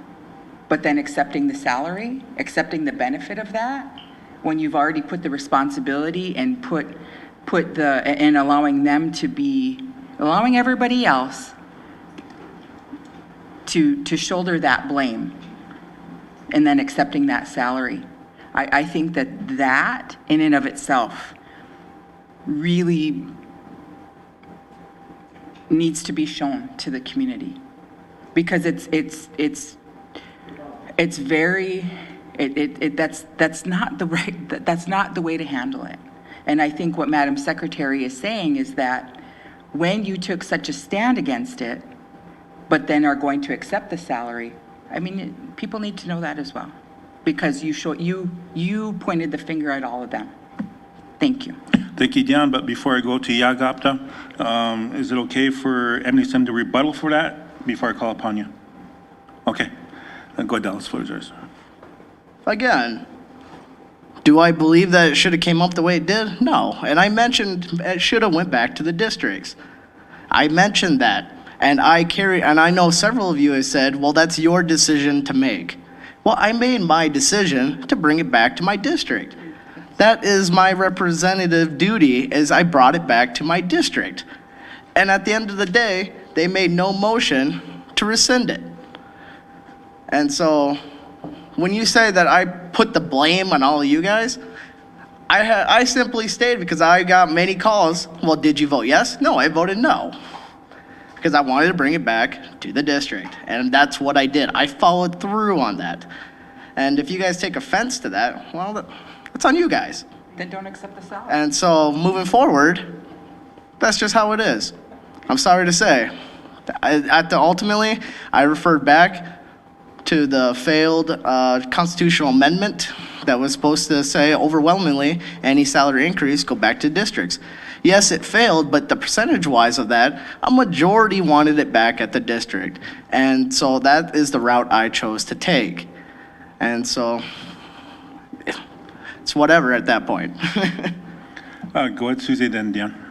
but then accepting the salary, accepting the benefit of that, when you've already put the responsibility and and allowing them to be, allowing everybody else to shoulder that blame and then accepting that salary. I think that in and of itself really needs to be shown to the community, because that's not the way to handle it. And I think what Madam Secretary is saying is that when you took such a stand against it, but then are going to accept the salary, I mean, people need to know that as well, because you pointed the finger at all of them. Thank you. Thank you, Dion, but before I go to Yagapta, is it okay for Emily to rebuttal for that before I call upon you? Okay, go ahead, Dallas, floor is yours. Again, do I believe that it should have came up the way it did? No. And I mentioned it should have went back to the districts. I mentioned that. And I know several of you have said, well, that's your decision to make. Well, I made my decision to bring it back to my district. That is my representative duty, is I brought it back to my district. And at the end of the day, they made no motion to rescind it. And so when you say that I put the blame on all of you guys, I simply stated, because I got many calls, well, did you vote yes? No, I voted no, because I wanted to bring it back to the district. And that's what I did. I followed through on that. And if you guys take offense to that, well, that's on you guys. Then don't accept the salary. And so moving forward, that's just how it is. I'm sorry to say. Ultimately, I referred back to the failed constitutional amendment that was supposed to say overwhelmingly any salary increase go back to districts. Yes, it failed, but the percentage-wise of that, a majority wanted it back at the district. And so that is the route I chose to take. And so it's whatever at that point. Go ahead, Susie, then Dion.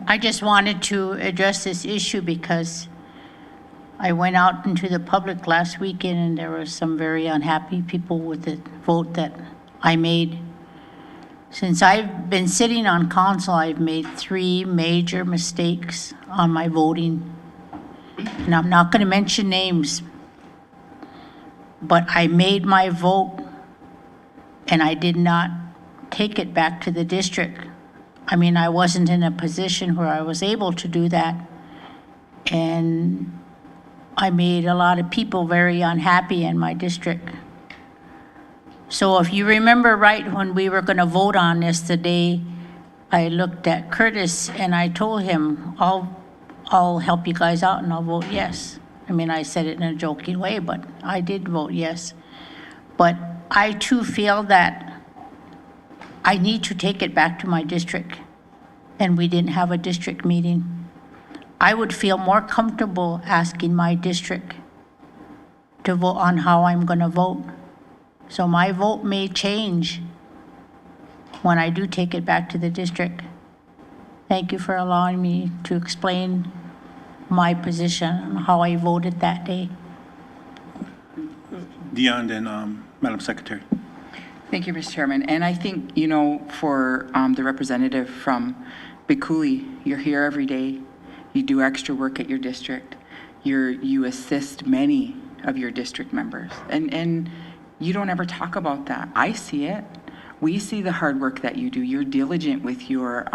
I just wanted to address this issue because I went out into the public last weekend and there were some very unhappy people with the vote that I made. Since I've been sitting on council, I've made 3 major mistakes on my voting. And I'm not going to mention names, but I made my vote and I did not take it back to the district. I mean, I wasn't in a position where I was able to do that. And I made a lot of people very unhappy in my district. So if you remember right, when we were going to vote on this today, I looked at Curtis and I told him, I'll help you guys out and I'll vote yes. I mean, I said it in a joking way, but I did vote yes. But I too feel that I need to take it back to my district, and we didn't have a district meeting. I would feel more comfortable asking my district to vote on how I'm going to vote. So my vote may change when I do take it back to the district. Thank you for allowing me to explain my position on how I voted that day. Dion, then Madam Secretary. Thank you, Mr. Chairman. And I think, for the representative from Bikuli, you're here every day. You do extra work at your district. You assist many of your district members. And you don't ever talk about that. I see it. We see the hard work that you do. You're diligent with your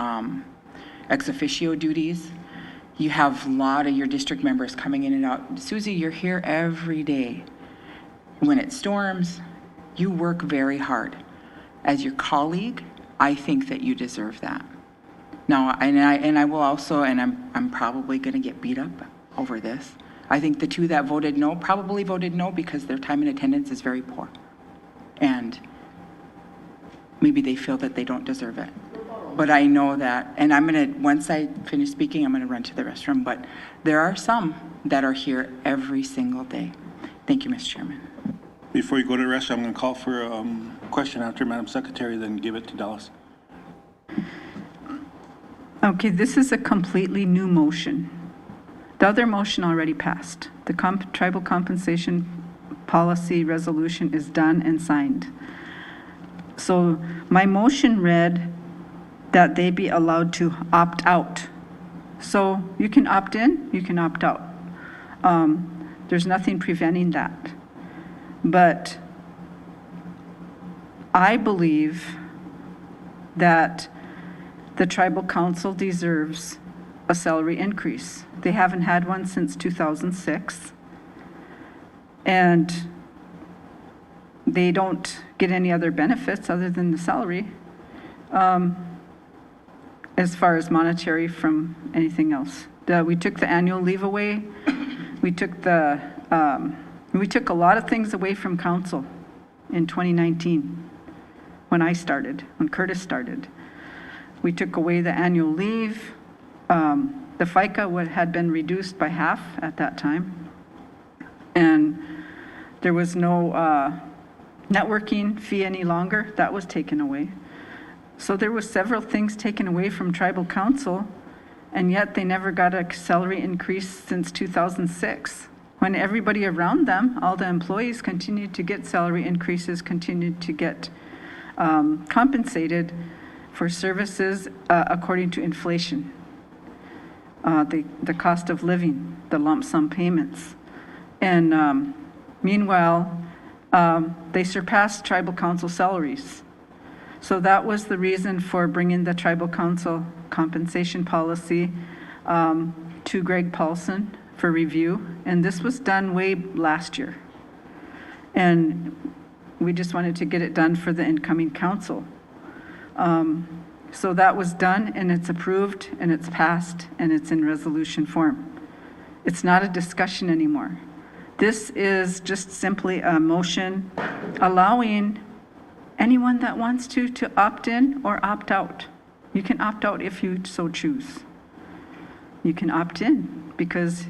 ex officio duties. You have a lot of your district members coming in and out. Susie, you're here every day. When it storms, you work very hard. As your colleague, I think that you deserve that. Now, and I will also, and I'm probably going to get beat up over this. I think the two that voted no probably voted no because their time in attendance is very poor. And maybe they feel that they don't deserve it. But I know that, and once I finish speaking, I'm going to run to the restroom. But there are some that are here every single day. Thank you, Mr. Chairman. Before you go to the rest, I'm going to call for a question after Madam Secretary, then give it to Dallas. Okay, this is a completely new motion. The other motion already passed. The tribal compensation policy resolution is done and signed. So my motion read that they be allowed to opt out. So you can opt in, you can opt out. There's nothing preventing that. But I believe that the tribal council deserves a salary increase. They haven't had one since 2006. And they don't get any other benefits other than the salary, as far as monetary from anything else. We took the annual leave away. We took a lot of things away from council in 2019 when Curtis started. We took away the annual leave. The FICA had been reduced by half at that time. And there was no networking fee any longer. That was taken away. So there was several things taken away from tribal council, and yet they never got a salary increase since 2006. When everybody around them, all the employees continued to get salary increases, continued to get compensated for services according to inflation, the cost of living, the lump sum payments. And meanwhile, they surpassed tribal council salaries. So that was the reason for bringing the tribal council compensation policy to Greg Paulson for review. And this was done way last year. And we just wanted to get it done for the incoming council. So that was done, and it's approved, and it's passed, and it's in resolution form. It's not a discussion anymore. This is just simply a motion allowing anyone that wants to opt in or opt out. You can opt out if you so choose. You can opt in because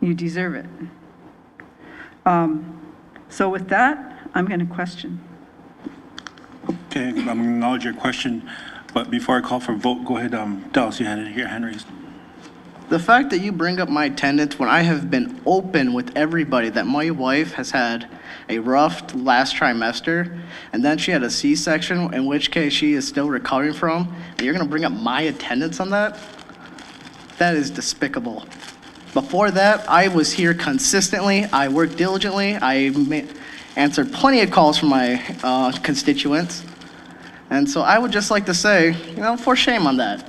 you deserve it. So with that, I'm going to question. Okay, I'm going to acknowledge your question, but before I call for a vote, go ahead, Dallas, you had your hand raised. The fact that you bring up my attendance when I have been open with everybody that my wife has had a rough last trimester, and then she had a C-section, in which case she is still recovering from, and you're going to bring up my attendance on that? That is despicable. Before that, I was here consistently. I worked diligently. I answered plenty of calls from my constituents. And so I would just like to say, for shame on that.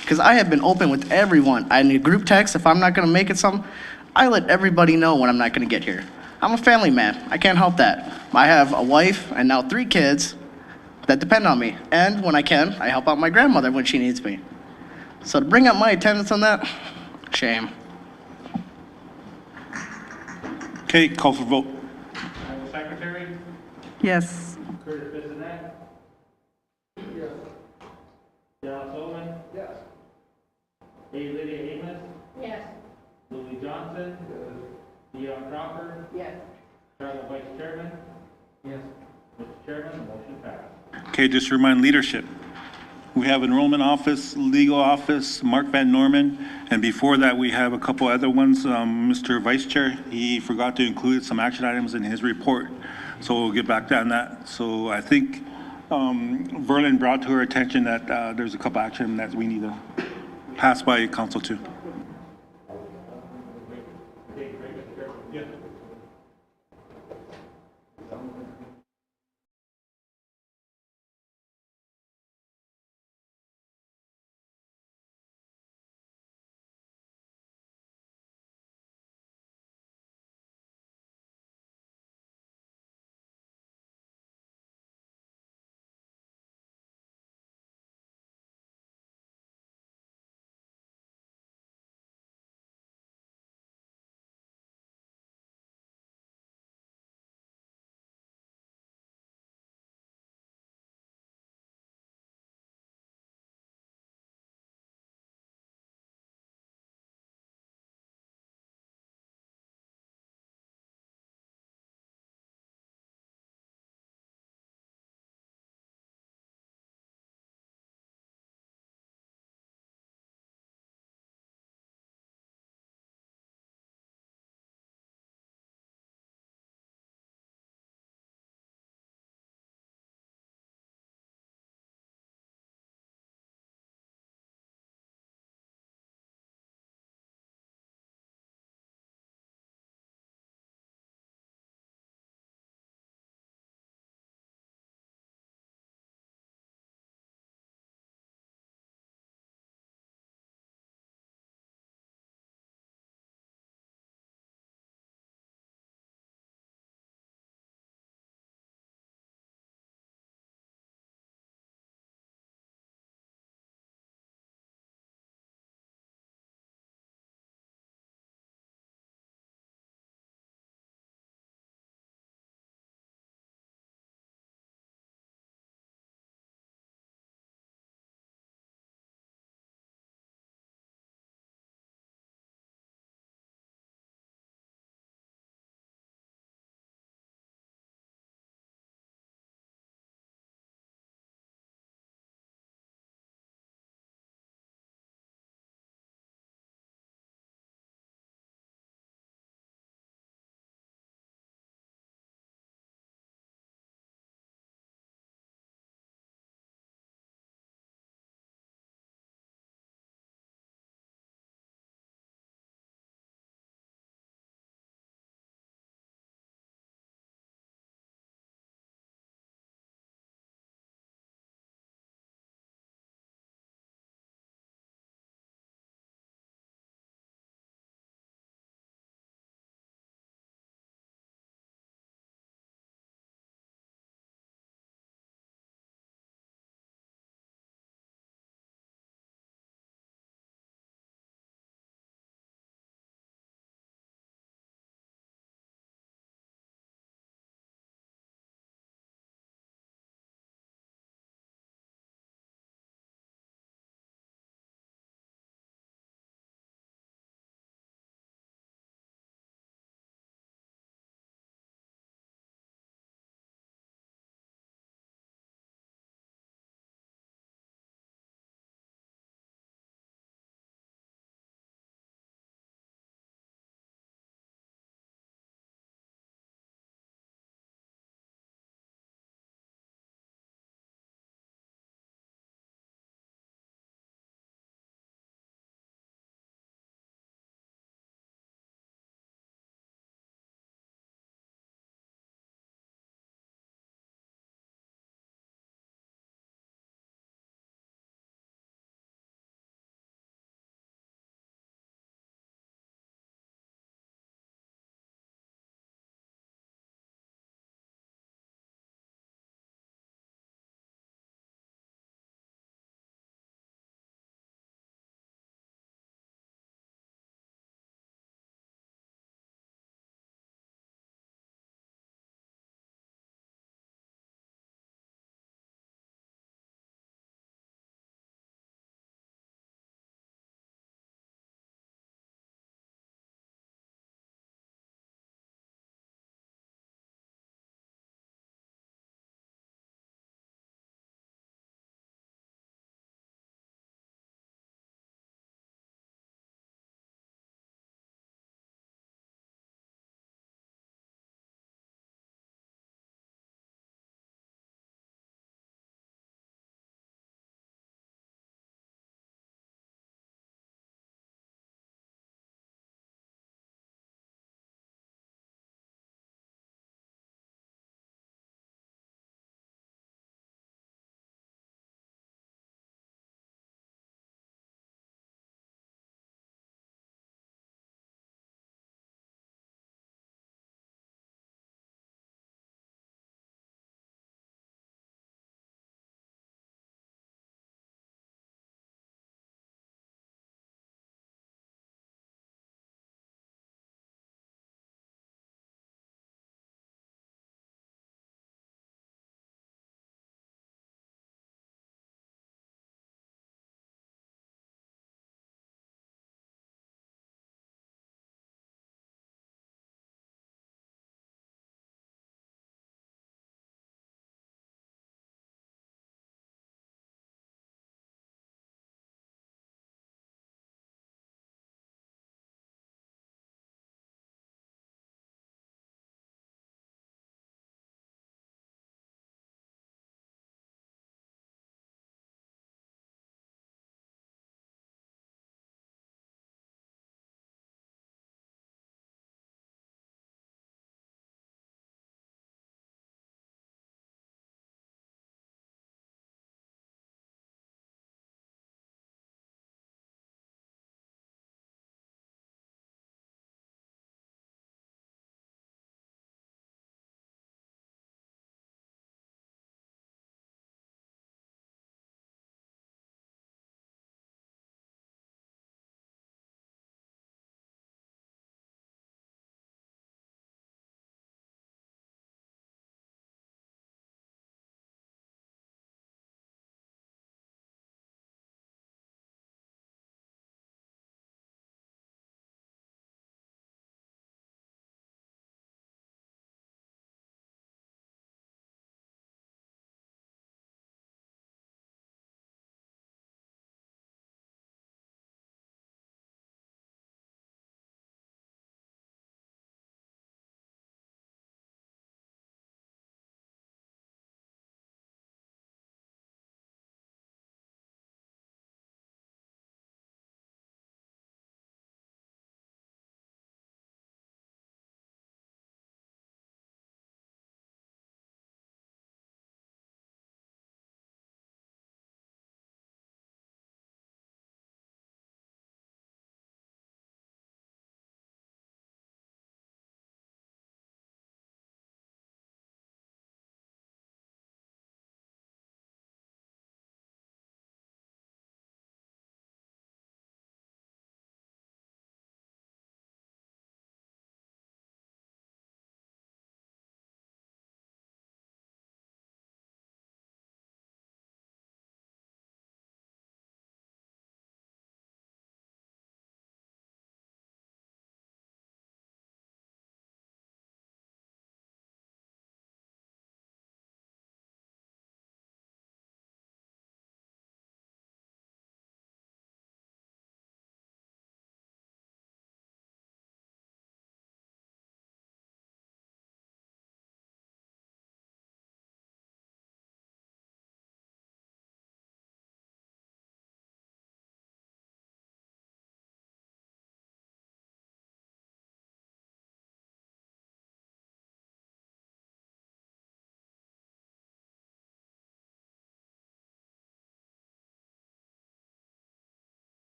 Because I have been open with everyone. I need group text. If I'm not going to make it I let everybody know when I'm not going to get here. I'm a family man. I can't help that. I have a wife and now 3 kids that depend on me. And when I can, I help out my grandmother when she needs me. So to bring up my attendance on that, shame. Okay, call for vote. Madam Secretary? Yes. Curtis Bissonnette? Yes. Dallas Owen? Yes. A. Lydia Amos? Yes. Louis Johnson? Dion Crawford? Yes. Tribal Vice Chairman? Yes. Mr. Chairman, the motion passed. Okay, just to remind leadership, we have Enrollment Office, Legal Office, Mark Van Norman, and before that, we have a couple other ones. Mr. Vice Chair, he forgot to include some action items in his report, so we'll get back on that. So I think Verlin brought to her attention that there's a couple action that we need to pass by council too.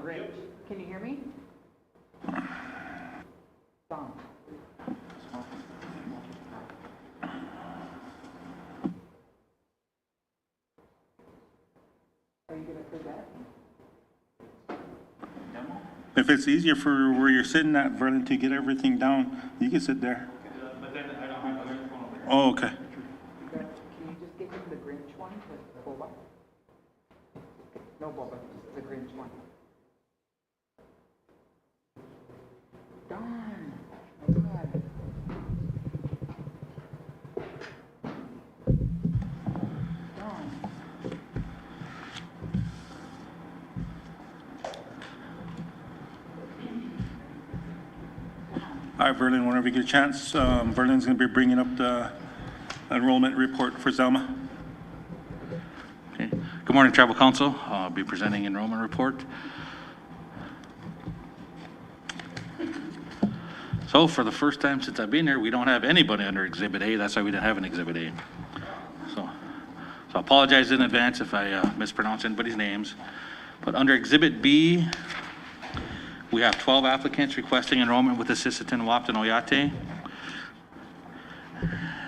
Grinch. Can you hear me? Don. Are you gonna forget? If it's easier for where you're sitting at, Vernon, to get everything down, you can sit there. But then I don't have my phone over here. Oh, okay. Can you just give him the Grinch one, the boba? No boba, just the Grinch one. Darn, my God. Darn. All right, Vernon, whenever you get a chance, Vernon's going to be bringing up the enrollment report for Zelma. Okay. Good morning, Tribal Council. I'll be presenting enrollment report. So for the first time since I've been here, we don't have anybody under Exhibit A. That's why we didn't have an Exhibit A. So I apologize in advance if I mispronounce anybody's names. But under Exhibit B, we have 12 applicants requesting enrollment with Assistant Wapton Oyate.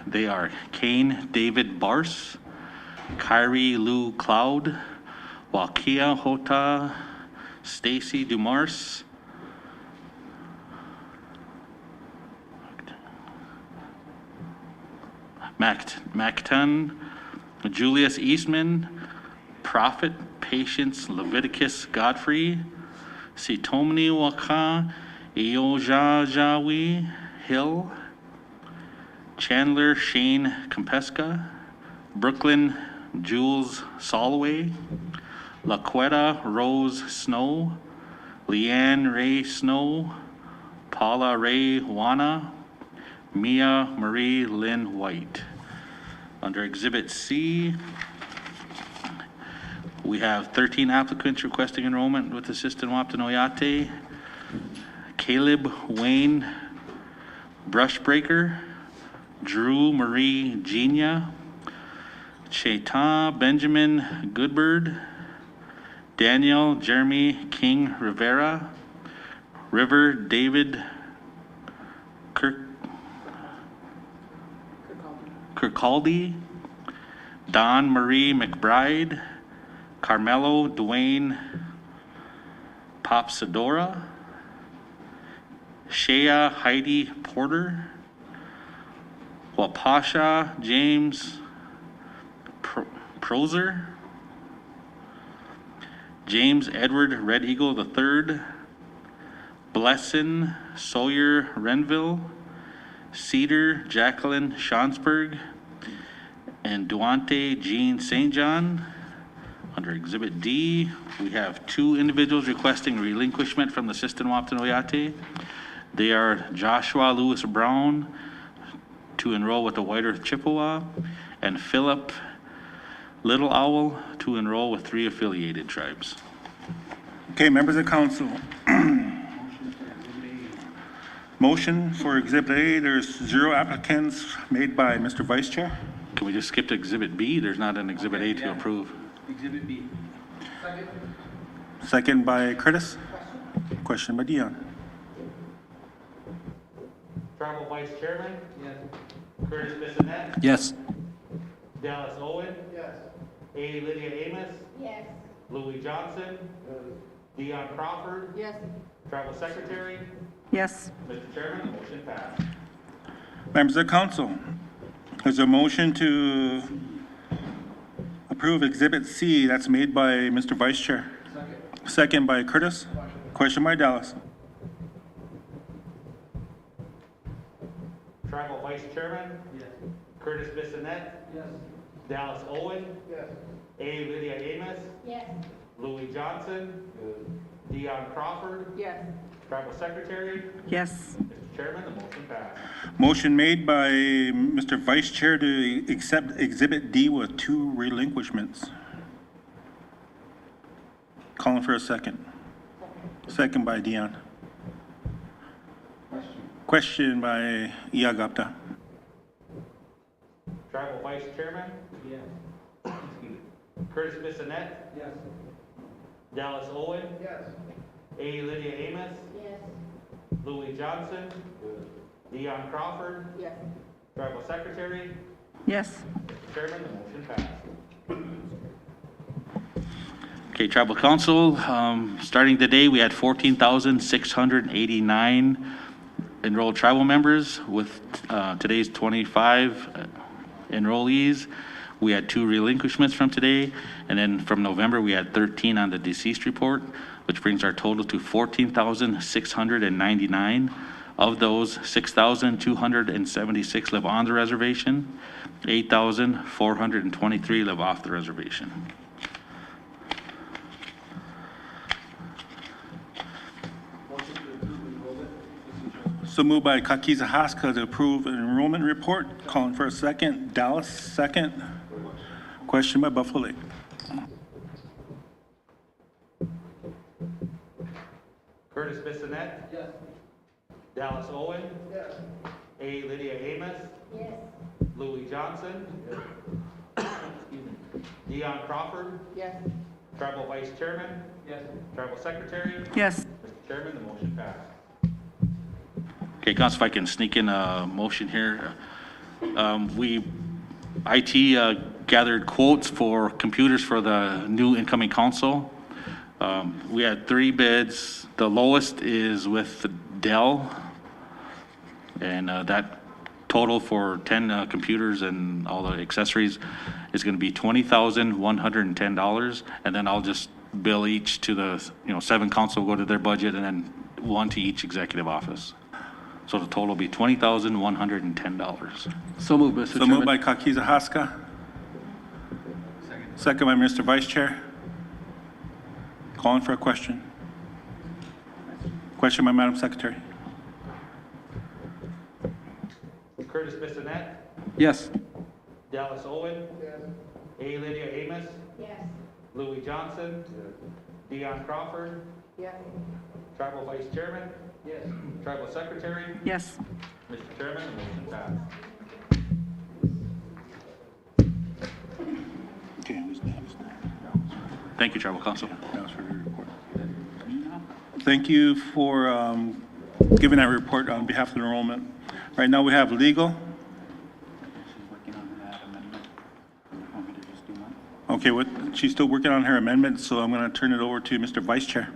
They are Kane David Bars, Kyrie Lou Cloud, Wakia Hota, Stacy Dumars, Macton, Julius Eastman, Prophet Patience Leviticus Godfrey, Sitomni Waka, Iojajawi Hill, Chandler Shane Compeska, Brooklyn Jules Soloway, Laquetta Rose Snow, Leanne Ray Snow, Paula Ray Wana, Mia Marie Lynn White. Under Exhibit C, we have 13 applicants requesting enrollment with Assistant Wapton Oyate. Caleb Wayne Brushbreaker, Drew Marie Genia, Cheta Benjamin Goodbird, Daniel Jeremy King Rivera, River David Kirkaldy, Don Marie McBride, Carmelo Dwayne Popsadora, Shea Heidi Porter, Wapasha James Prozer, James Edward Red Eagle III, Blessin Sawyer Renville, Cedar Jacqueline Schonsberg, and Duante Jean St. John. Under Exhibit D, we have 2 individuals requesting relinquishment from the Assistant Wapton Oyate. They are Joshua Lewis Brown to enroll with the White Earth Chippewa, and Philip Little Owl to enroll with 3 affiliated tribes. Okay, members of council. Motion for Exhibit A, there's 0 applicants made by Mr. Vice Chair. Can we just skip to Exhibit B? There's not an Exhibit A to approve. Exhibit B. Second. Second by Curtis. Question by Dion. Tribal Vice Chairman? Yes. Curtis Bissonette? Yes. Dallas Owen? Yes. A. Lydia Amos? Yes. Louis Johnson? Dion Crawford? Yes. Tribal Secretary? Yes. Mr. Chairman, the motion passed. Members of council, there's a motion to approve Exhibit C that's made by Mr. Vice Chair. Second by Curtis. Question by Dallas. Tribal Vice Chairman? Yes. Curtis Bissonette? Yes. Dallas Owen? Yes. A. Lydia Amos? Yes. Louis Johnson? Dion Crawford? Yes. Tribal Secretary? Yes. Mr. Chairman, the motion passed. Motion made by Mr. Vice Chair to accept Exhibit D with 2 relinquishments. Calling for a second. Second by Dion. Question by Iagapta. Tribal Vice Chairman? Yes. Curtis Bissonette? Yes. Dallas Owen? Yes. A. Lydia Amos. Yes. Louis Johnson. Dion Crawford. Yes. Tribal Secretary. Yes. Mr. Chairman, the motion passed. Okay, Tribal Council, starting today, we had 14,689 enrolled tribal members. With today's 25 enrollees, we had 2 relinquishments from today, and then from November, we had 13 on the deceased report, which brings our total to 14,699. Of those, 6,276 live on the reservation, 8,423 live off the reservation. So moved by Kakiza Haska to approve an enrollment report. Calling for a second. Dallas, second. Question by Buffalo Lake. Curtis Bissonette. Yes. Dallas Owen. Yes. A. Lydia Amos. Yes. Louis Johnson. Excuse me. Dion Crawford. Yes. Tribal Vice Chairman. Yes. Tribal Secretary. Yes. Mr. Chairman, the motion passed. Okay, Council, if I can sneak in a motion here. IT gathered quotes for computers for the new incoming council. We had 3 bids. The lowest is with Dell, and that total for 10 computers and all the accessories is going to be $20,110, and then I'll just bill each to the 7 council, go to their budget, and then 1 to each executive office. So the total will be $20,110. So moved, Mr. So Chairman. moved by Kakiza Haska. Second by Mr. Vice Chair. Calling for a question. Question by Madam Secretary. Curtis Bissonette. Yes. Dallas Owen. Yes. A. Lydia Amos. Yes. Louis Johnson. Dion Crawford. Yes. Tribal Vice Chairman. Yes. Tribal Secretary. Yes. Mr. Chairman, the motion passed. Okay, who's next? Thank you, Tribal Council. That was for your report. Thank you for giving that report on behalf of the enrollment. Right now, we have legal. Okay, she's still working on her amendment, so I'm going to turn it over to Mr. Vice Chair.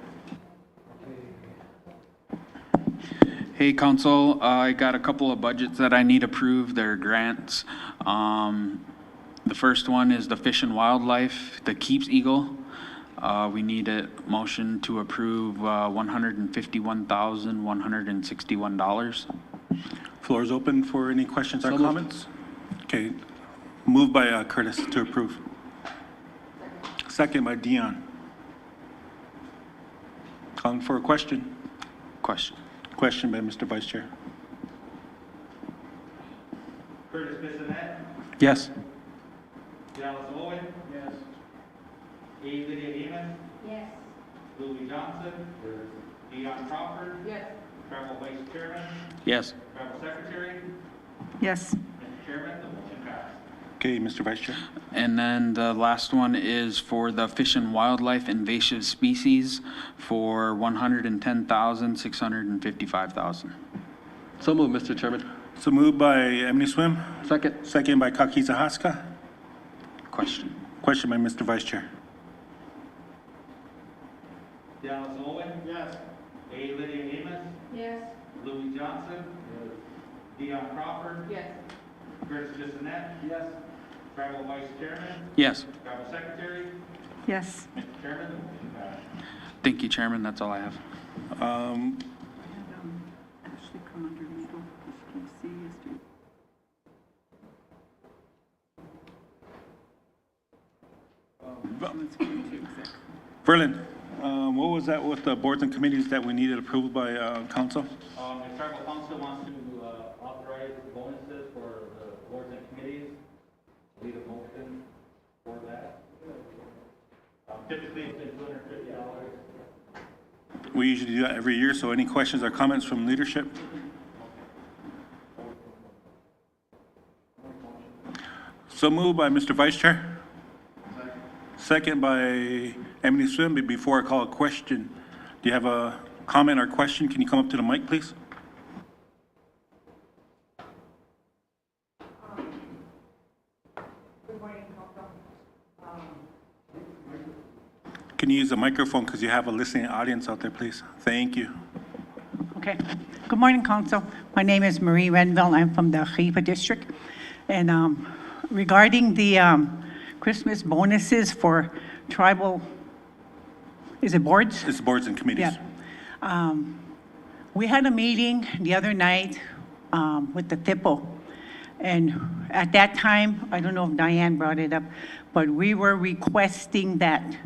Hey, Council, I got a couple of budgets that I need approved. They're grants. The first one is the Fish and Wildlife, the Keeps Eagle. We need a motion to approve $151,161. Floor is open for any questions or So moved. comments. Okay, moved by Curtis to approve. Second by Dion. Calling for a question. Question. Question by Mr. Vice Chair. Curtis Bissonette. Yes. Dallas Owen. Yes. A. Lydia Amos. Yes. Louis Johnson. Dion Crawford. Yes. Tribal Vice Chairman. Yes. Tribal Secretary. Yes. Mr. Chairman, the motion passed. Okay, Mr. Vice Chair. And then the last one is for the Fish and Wildlife invasive species for $110,655. So moved, Mr. Chairman. So moved by Emily Swim. Second. Second by Kakiza Haska. Question. Question by Mr. Vice Chair. Dallas Owen. Yes. A. Lydia Amos. Yes. Louis Johnson. Dion Crawford. Yes. Curtis Bissonette. Yes. Tribal Vice Chairman. Yes. Tribal Secretary. Yes. Mr. Chairman, the motion passed. Thank you, Chairman. That's all I have. Ashley come under legal, SKC yesterday. Let's go into exec. Verlin, what was that with the boards and committees that we needed approved by council? If Tribal Council wants to authorize bonuses for the boards and committees, lead a motion for that. Typically, it's been $250. We usually do that every year, so any questions or comments from leadership? So moved by Mr. Vice Chair. Second by Emily Swim. But before I call a question, Do you have a comment or question? Can you come up to the mic, please? Can you use the microphone because you have a listening audience out there, please? Thank you. Okay. Good morning, Council. My name is Marie Renville. I'm from the Chiba District. And regarding the Christmas bonuses for tribal, is it boards? It's boards and committees. Yeah. We had a meeting the other night with the TIPO. And at that time, I don't know if Diane brought it up, but we were requesting that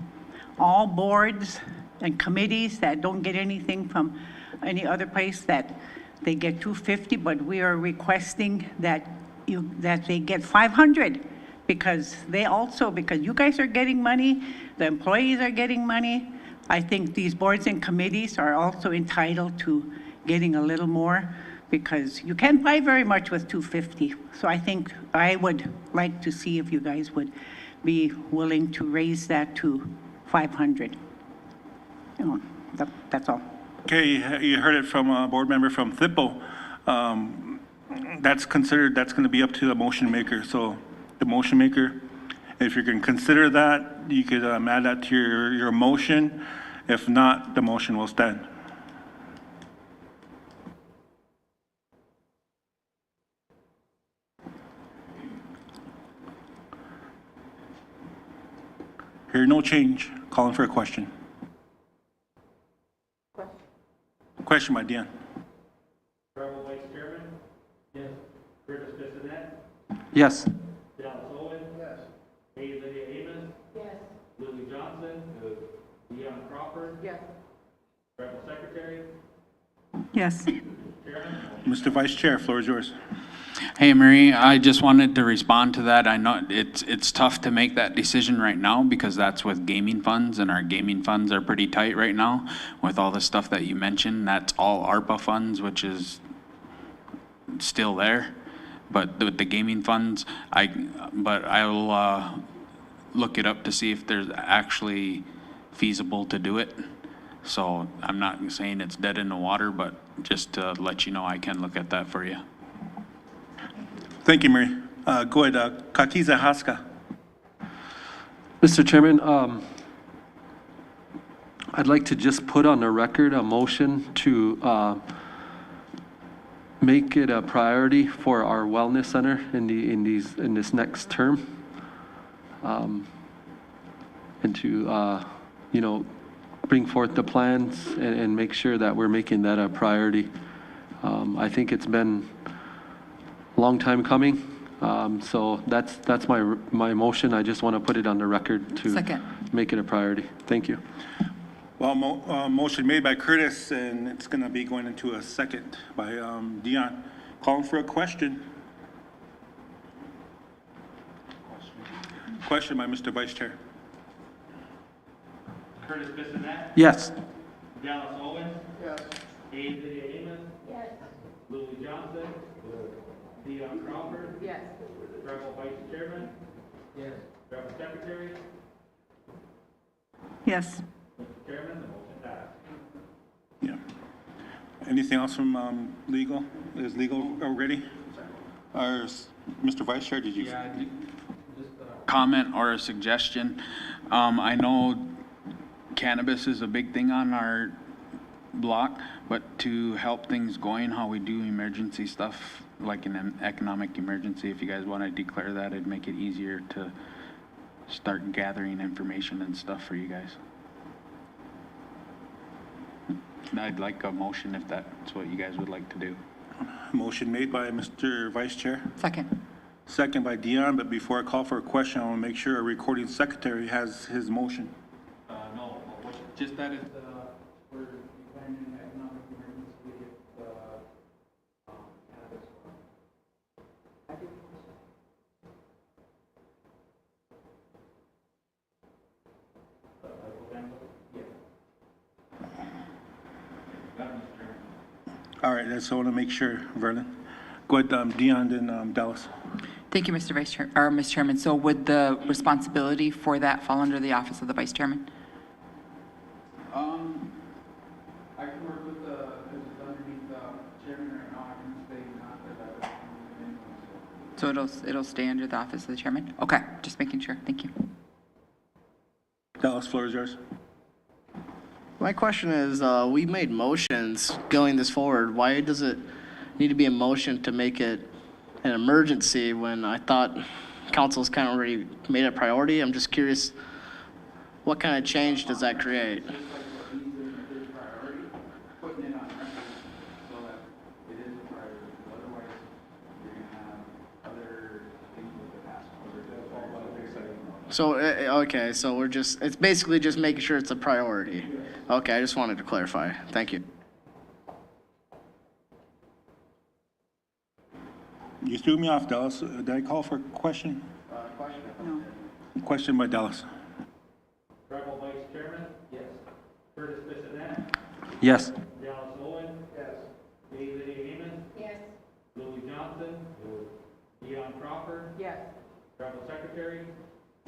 all boards and committees that don't get anything from any other place, that they get $250, but we are requesting that they get $500, because because you guys are getting money, the employees are getting money. I think these boards and committees are also entitled to getting a little more, because you can't buy very much with $250. So I think I would like to see if you guys would be willing to raise that to $500. You know, that's all. Okay, you heard it from a board member from THIPO. That's going to be up to the motion maker. So the motion maker, if you can consider that, you could add that to your motion. If not, the motion will stand. Hear no change, calling for a question. Question by Dion. Tribal Vice Chairman? Yes. Curtis Bissonette? Yes. Dallas Owen? Yes. A. Lydia Amos? Yes. Lily Johnson? Deanna Crawford? Yes. Tribal Secretary? Yes. Chairman? Mr. Vice Chair, floor is yours. Hey, Marie, I just wanted to respond to that. I know it's tough to make that decision right now because that's with gaming funds, and our gaming funds are pretty tight right now with all the stuff that you mentioned. That's all ARPA funds, which is still there. But with the gaming funds, I'll look it up to see if there's actually feasible to do it. So I'm not saying it's dead in the water, but just to let you know, I can look at that for you. Thank you, Mary. Go ahead, Kakiza Haska. Mr. Chairman, I'd like to just put on the record a motion to make it a priority for our wellness center in this next term, and to bring forth the plans and make sure that we're making that a priority. I think it's been a long time coming, so that's my motion. I just want to put it on the record to Second. make it a priority. Thank you. Well, motion made by Curtis, and it's going to be going into a second by Dion. Calling for a question. Question by Mr. Vice Chair. Curtis Bissonette? Yes. Dallas Owen? Yes. A. Lydia Amos? Yes. Lily Johnson? Deanna Crawford? Yes. Tribal Vice Chairman? Yes. Tribal Secretary? Yes. Mr. Chairman, the motion passed. Yeah. Anything else from legal? Is legal already? Or Mr. Vice Chair, did you? Yeah, just a comment or a suggestion. I know cannabis is a big thing on our block, but to help things going, how we do emergency stuff, like in an economic emergency, if you guys want to declare that, it'd make it easier to start gathering information and stuff for you guys. I'd like a motion if that's what you guys would like to do. Motion made by Mr. Vice Chair. Second. Second by Dion, but before I call for a question, I want to make sure our recording secretary has his motion. No, just that it's, we're declaring an economic emergency if, cannabis. All right, that's, I want to make sure, Vernon. Go ahead, Dion, then Dallas. Thank you, Mr. Vice Chair, or Mr. Chairman. So would the responsibility for that fall under the office of the Vice Chairman? So it'll stay under the office of the chairman? Okay, just making sure. Thank you. Dallas, floor is yours. My question is, we made motions going this forward. Why does it need to be a motion to make it an emergency when I thought council's kind of already made it a priority? I'm just curious, what kind of change does that create? So, okay, so it's basically just making sure it's a priority. Okay, I just wanted to clarify. Thank you. You threw me off, Dallas. Did I call for a question? No. Question by Dallas. Tribal Vice Chairman? Yes. Curtis Bissonette? Yes. Dallas Owen? Yes. Lydia Heyman? Yes. Louis Johnson? Dion Crawford? Yes. Tribal Secretary?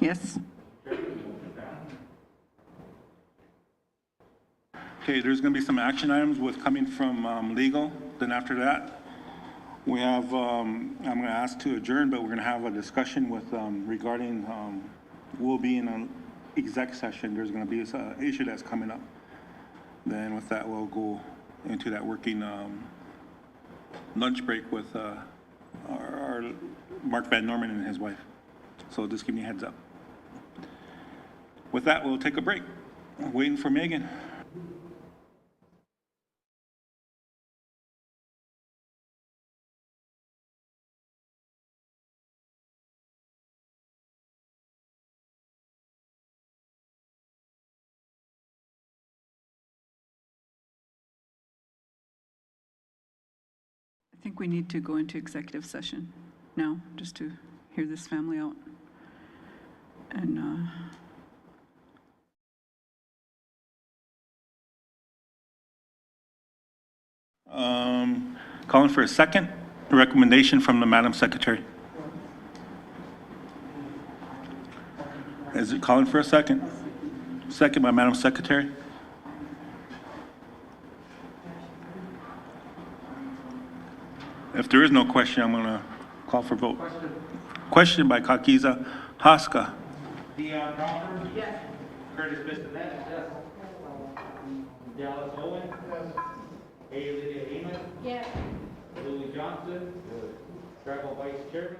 Yes. Motion passed. Okay, there's going to be some action items coming from legal. Then after that, we have, I'm going to ask to adjourn, but we're going to have a discussion with regarding, we'll be in an exec session. There's going to be an issue that's coming up. Then with that, we'll go into that working lunch break with our Mark Van Norman and his wife. So just give me a heads up. With that, we'll take a break. Waiting for Megan. I think we need to go into executive session now, just to hear this family out. And, Calling for a second recommendation from the Madam Secretary. Is it calling for a second? Second by Madam Secretary. If there is no question, I'm going to call for vote. Question by Kakiza Haska. Dion Crawford? Yes. Curtis Bissonette? Yes. Dallas Owen? Yes. Lydia Heyman? Yes. Louis Johnson? Tribal Vice Chairman?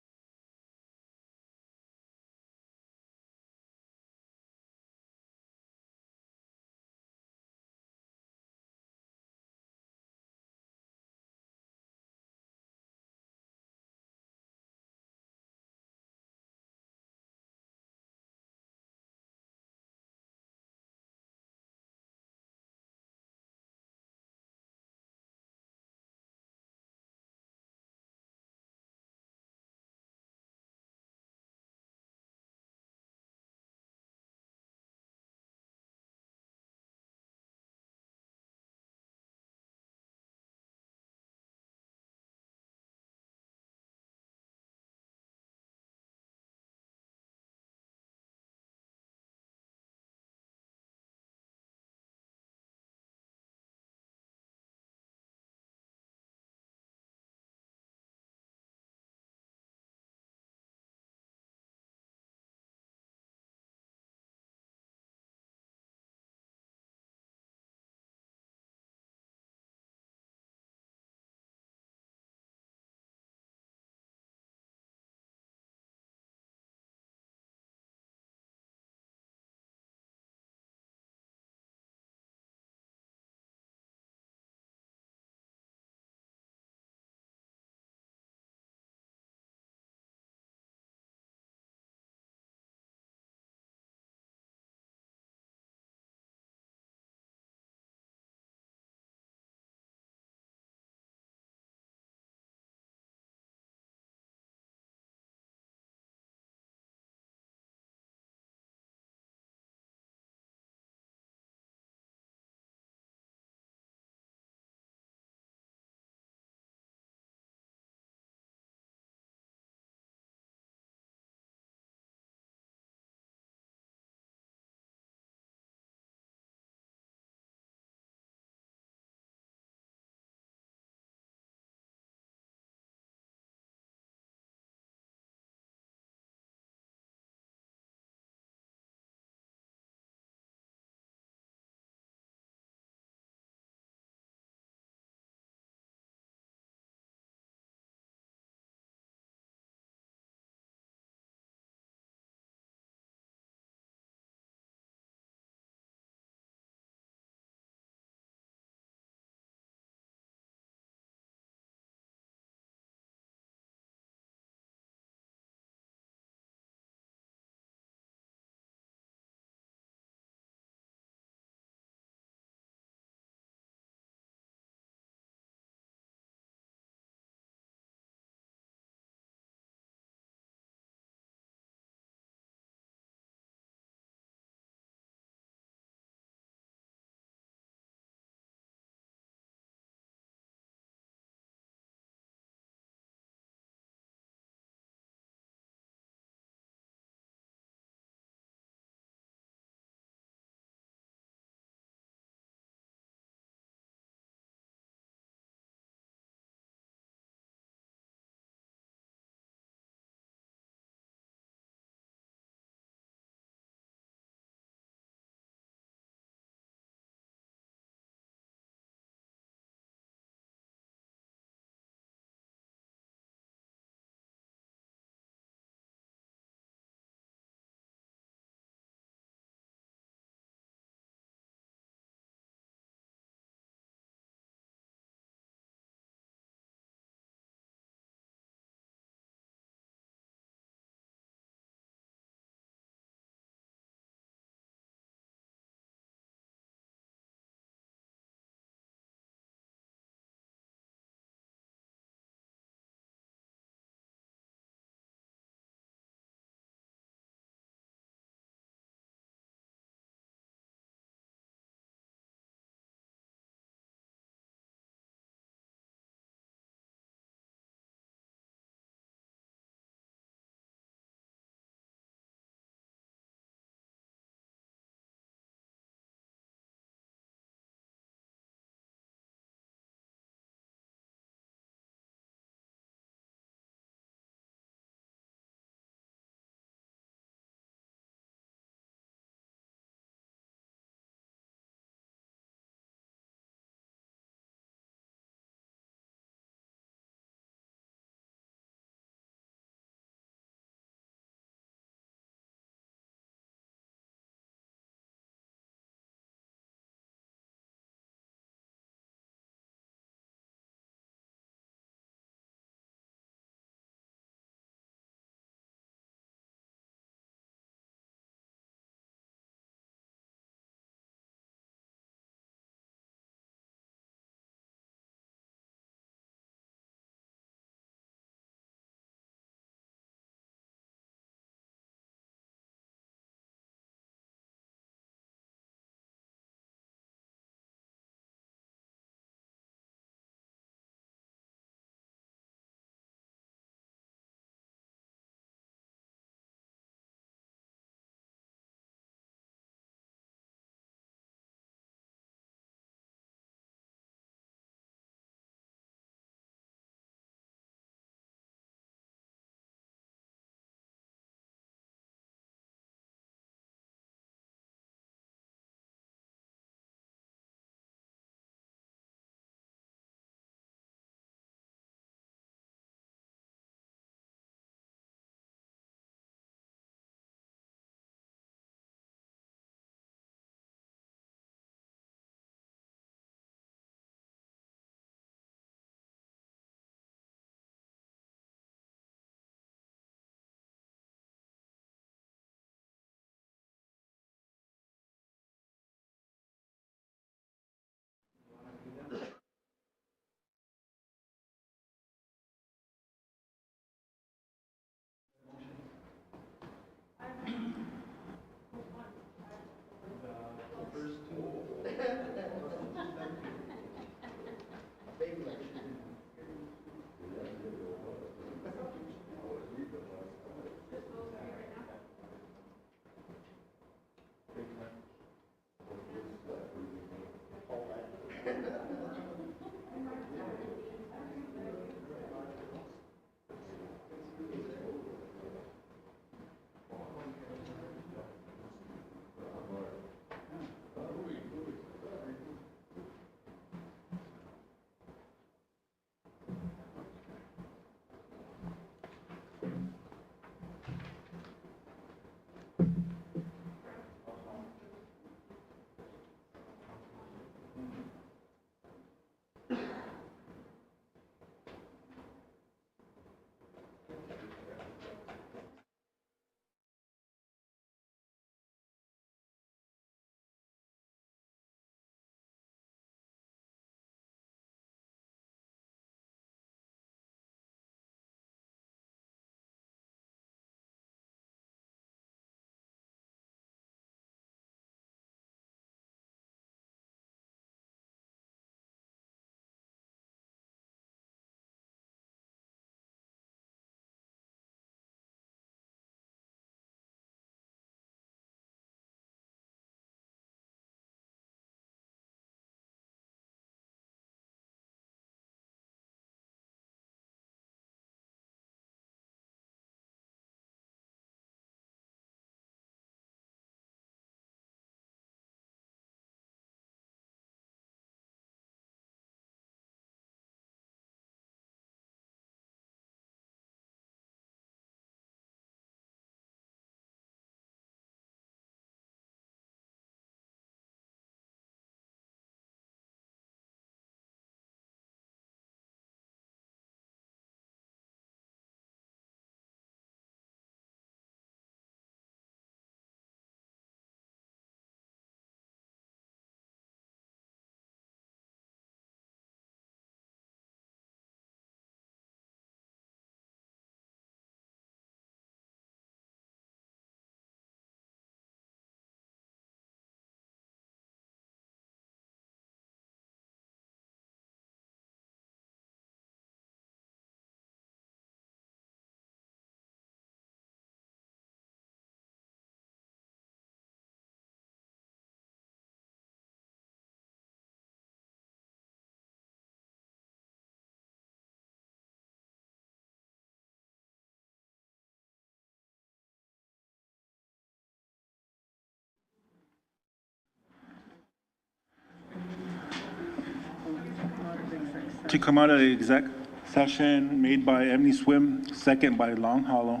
To come out of the exec session made by Emily Swim, second by Long Hollow.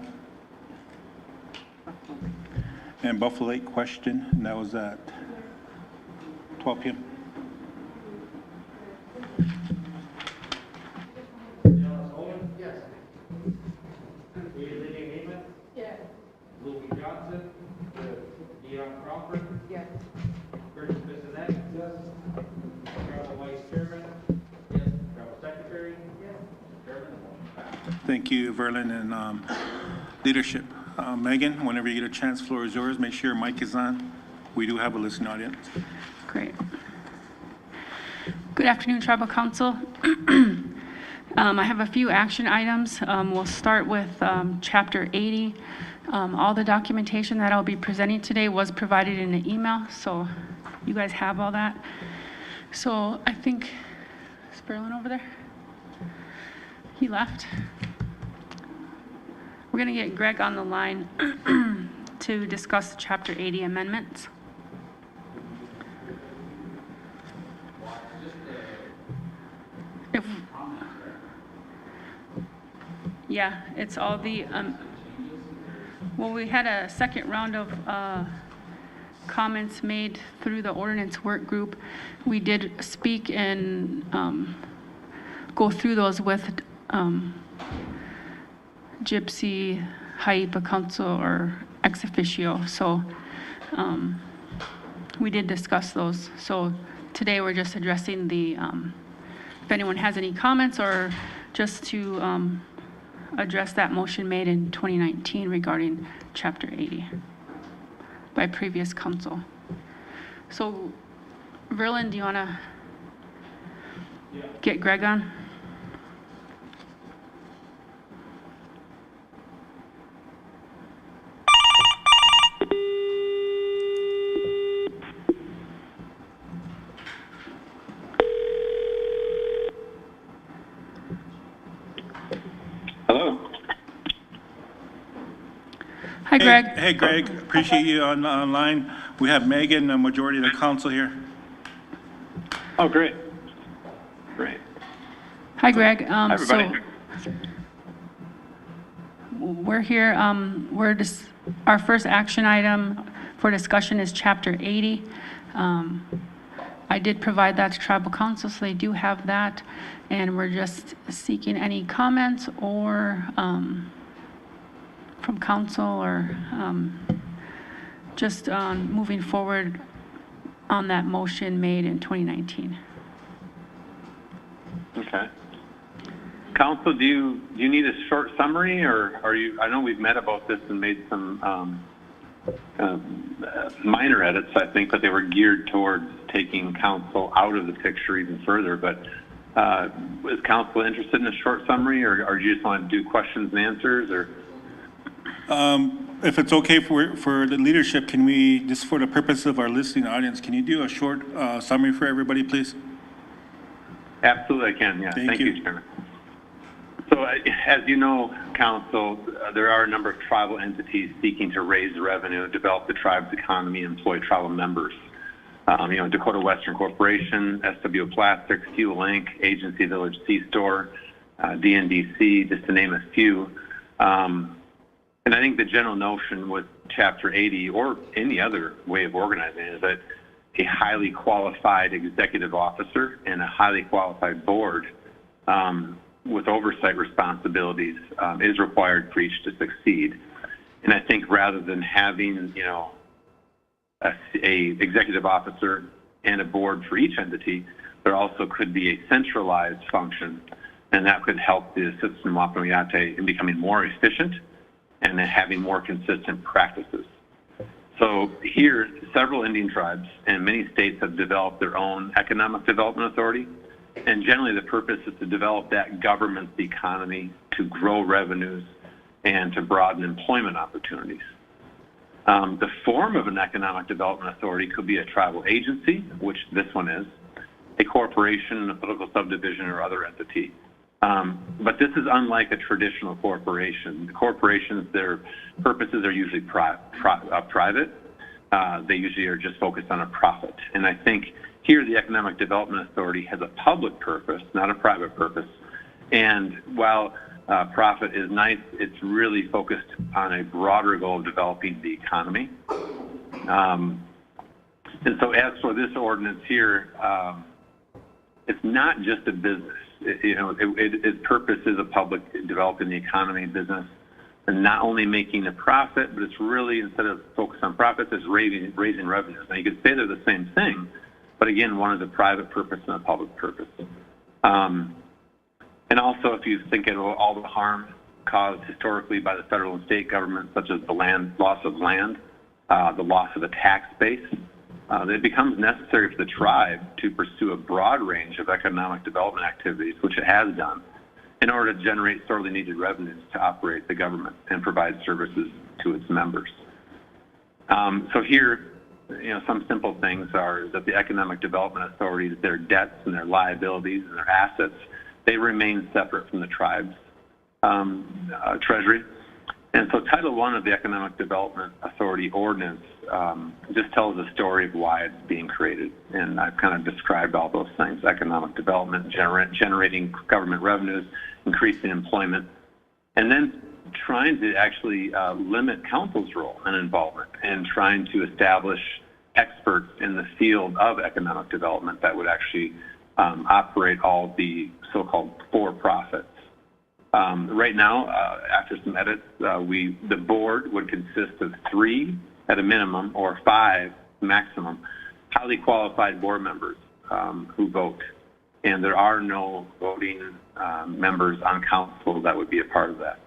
And Buffalo Lake question, and that was at 12 p.m. Yes. Yes. Louis Johnson. Dion Crawford. Yes. Burgess Bissonnette. Yes. Travel Vice Chairman. Yes. Travel Secretary. Yes. Chairman. Thank you, Verlin and leadership. Megan, whenever you get a chance, floor is yours. Make sure your mic is on. We do have a listening audience. Great. Good afternoon, Tribal Council. I have a few action items. We'll start with Chapter 80. All the documentation that I'll be presenting today was provided in an email, so you guys have all that. So I think, is Berlin over there? He left. We're going to get Greg on the line to discuss the Chapter 80 amendments. Yeah, it's all the, well, we had a second round of comments made through the ordinance work group. We did speak and go through those with Gypsy, Haipa Council, or ex officio. So we did discuss those. So today we're just addressing the, if anyone has any comments or just to address that motion made in 2019 regarding Chapter 80 by previous council. So Verlin, do you want to get Greg on? Hello. Hi, Greg. Hey, Greg, appreciate you online. We have Megan, the majority of the council here. Oh, great. Great. Hi, Greg. Hi, everybody. So we're here, our first action item for discussion is Chapter 80. I did provide that to Tribal Council, so they do have that. And we're just seeking any comments or from council or just moving forward on that motion made in 2019. Okay. Council, do you need a short summary, or are you? I know we've met about this and made some minor edits, I think, but they were geared towards taking council out of the picture even further. But is council interested in a short summary, or do you just want to do questions and answers, or? If it's okay for the leadership, can we, just for the purpose of our listening audience, can you do a short summary for everybody, please? Absolutely, I can. Yeah. Thank you, Chairman. So, as you know, Council, there are a number of tribal entities seeking to raise revenue, develop the tribe's economy, employ tribal members. Dakota Western Corporation, SW Plastics, Fuel Inc., Agency Village C-Store, DNDC, just to name a few. And I think the general notion with Chapter 80 or any other way of organizing it is that a highly qualified executive officer and a highly qualified board with oversight responsibilities is required for each to succeed. And I think rather than having, a executive officer and a board for each entity, there also could be a centralized function, and that could help the system operate in becoming more efficient and then having more consistent practices. So here, several Indian tribes and many states have developed their own economic development authority. And generally the purpose is to develop that government's economy, to grow revenues, and to broaden employment opportunities. The form of an economic development authority could be a tribal agency, which this one is, a corporation, a political subdivision, or other entity. But this is unlike a traditional corporation. The corporations, their purposes are usually private. They usually are just focused on a profit. And I think here the Economic Development Authority has a public purpose, not a private purpose. And while profit is nice, it's really focused on a broader goal of developing the economy. And so as for this ordinance here, it's not just a business. Its purpose is a public developing the economy business, and not only making a profit, but it's really, instead of focused on profits, it's raising revenues. Now you could say they're the same thing, but again, one is a private purpose and a public purpose. And also, if you think of all the harm caused historically by the federal and state government, such as the loss of land, the loss of a tax base, it becomes necessary for the tribe to pursue a broad range of economic development activities, which it has done, in order to generate sorely needed revenues to operate the government and provide services to its members. So here, some simple things are that the Economic Development Authorities, their debts and their liabilities and their assets, they remain separate from the tribe's treasury. And so Title I of the Economic Development Authority Ordinance just tells the story of why it's being created. And I've kind of described all those things: economic development, generating government revenues, increasing employment, and then trying to actually limit council's role and involvement, and trying to establish experts in the field of economic development that would actually operate all the so-called for-profits. Right now, after some edits, the board would consist of 3 at a minimum, or 5 maximum, highly qualified board members who vote. And there are no voting members on council that would be a part of that.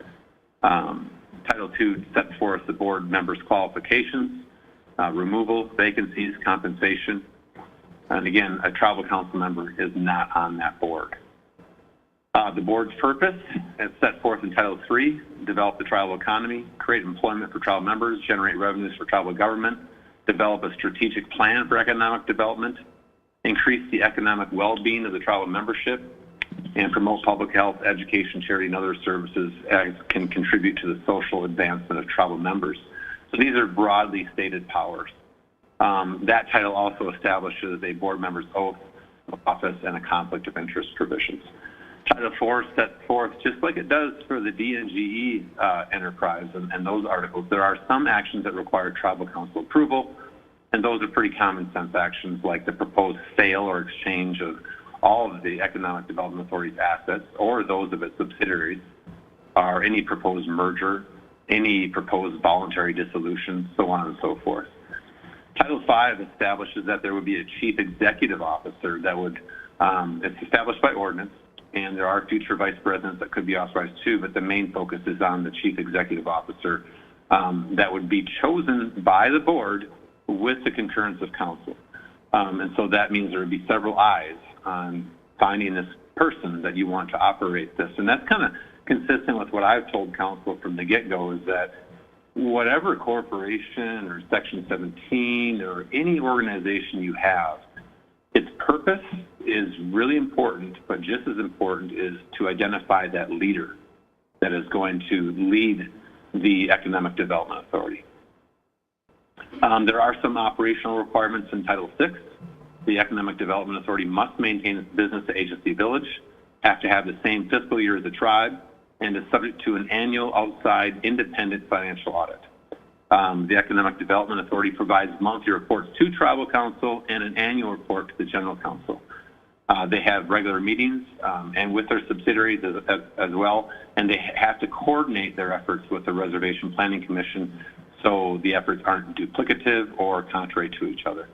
Title II sets forth the board members' qualifications, removal, vacancies, compensation. And again, a tribal council member is not on that board. The board's purpose is set forth in Title III: develop the tribal economy, create employment for tribal members, generate revenues for tribal government, develop a strategic plan for economic development, increase the economic well-being of the tribal membership, and promote public health, education, charity, and other services as can contribute to the social advancement of tribal members. So these are broadly stated powers. That title also establishes a board member's oath of office and a conflict of interest provisions. Title IV sets forth, just like it does for the D&GE enterprise and those articles, there are some actions that require tribal council approval, and those are pretty common sense actions like the proposed sale or exchange of all of the Economic Development Authority's assets or those of its subsidiaries, or any proposed merger, any proposed voluntary dissolution, so on and so forth. Title V establishes that there would be a chief executive officer that would, it's established by ordinance, and there are future vice presidents that could be authorized too, but the main focus is on the chief executive officer that would be chosen by the board with the concurrence of council. And so that means there would be several eyes on finding this person that you want to operate this. And that's kind of consistent with what I've told council from the get-go, is that whatever corporation or Section 17 or any organization you have, its purpose is really important, but just as important is to identify that leader that is going to lead the Economic Development Authority. There are some operational requirements in Title VI. The Economic Development Authority must maintain its business agency village, have to have the same fiscal year as the tribe, and is subject to an annual outside independent financial audit. The Economic Development Authority provides monthly reports to Tribal Council and an annual report to the General Council. They have regular meetings and with their subsidiaries as well, and they have to coordinate their efforts with the Reservation Planning Commission so the efforts aren't duplicative or contrary to each other.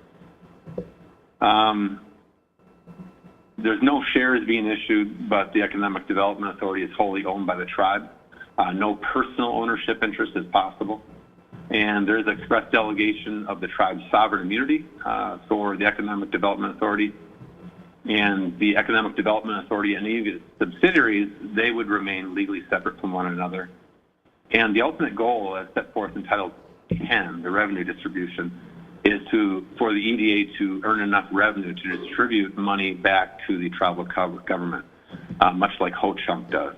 There's no shares being issued, but the Economic Development Authority is wholly owned by the tribe. No personal ownership interest is possible. And there's express delegation of the tribe's sovereign immunity for the Economic Development Authority. And the Economic Development Authority and any of its subsidiaries, they would remain legally separate from one another. And the ultimate goal, as set forth in Title 10, the revenue distribution, is for the EDA to earn enough revenue to distribute money back to the tribal government, much like Ho-Chunk does.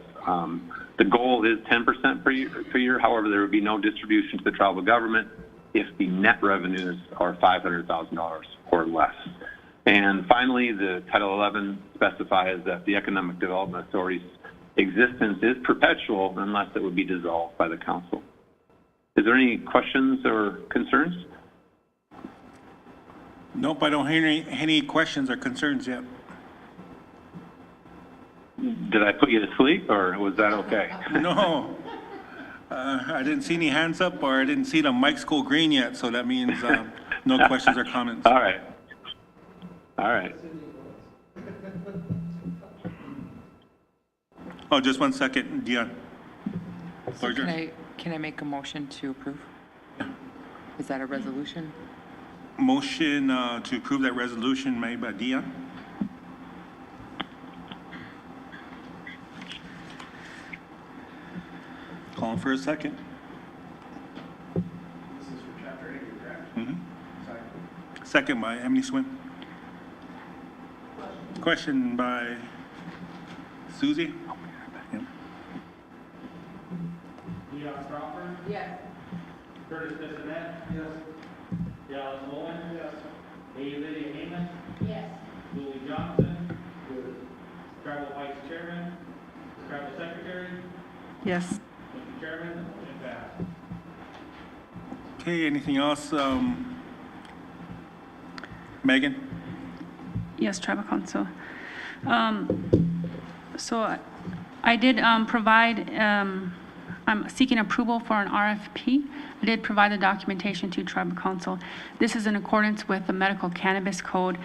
The goal is 10% per year. However, there would be no distribution to the tribal government if the net revenues are $500,000 or less. And finally, the Title 11 specifies that the Economic Development Authority's existence is perpetual unless it would be dissolved by the council. Is there any questions or concerns? Nope, I don't hear any questions or concerns yet. Did I put you to sleep, or was that okay? No. I didn't see any hands up, or I didn't see the mics go green yet, so that means no questions or comments. All right. All right. Oh, just 1 second, Dion. So can I make a motion to approve? Is that a resolution? Motion to approve that resolution made by Dion. Calling for a second. This is for chapter 80, correct? Mm-hmm. Second by Emily Swim. Question by Susie. Yeah. Leon Crawford? Yes. Curtis Bissonette? Yes. Dallas Mullen? Yes. Lydia Heyman? Yes. Louis Johnson? Tribal Vice Chairman? Tribal Secretary? Yes. Mr. Chairman, the motion passed. Okay, anything else? Megan? Yes, Tribal Council. So I did provide, I'm seeking approval for an RFP. I did provide the documentation to Tribal Council. This is in accordance with the Medical Cannabis Code.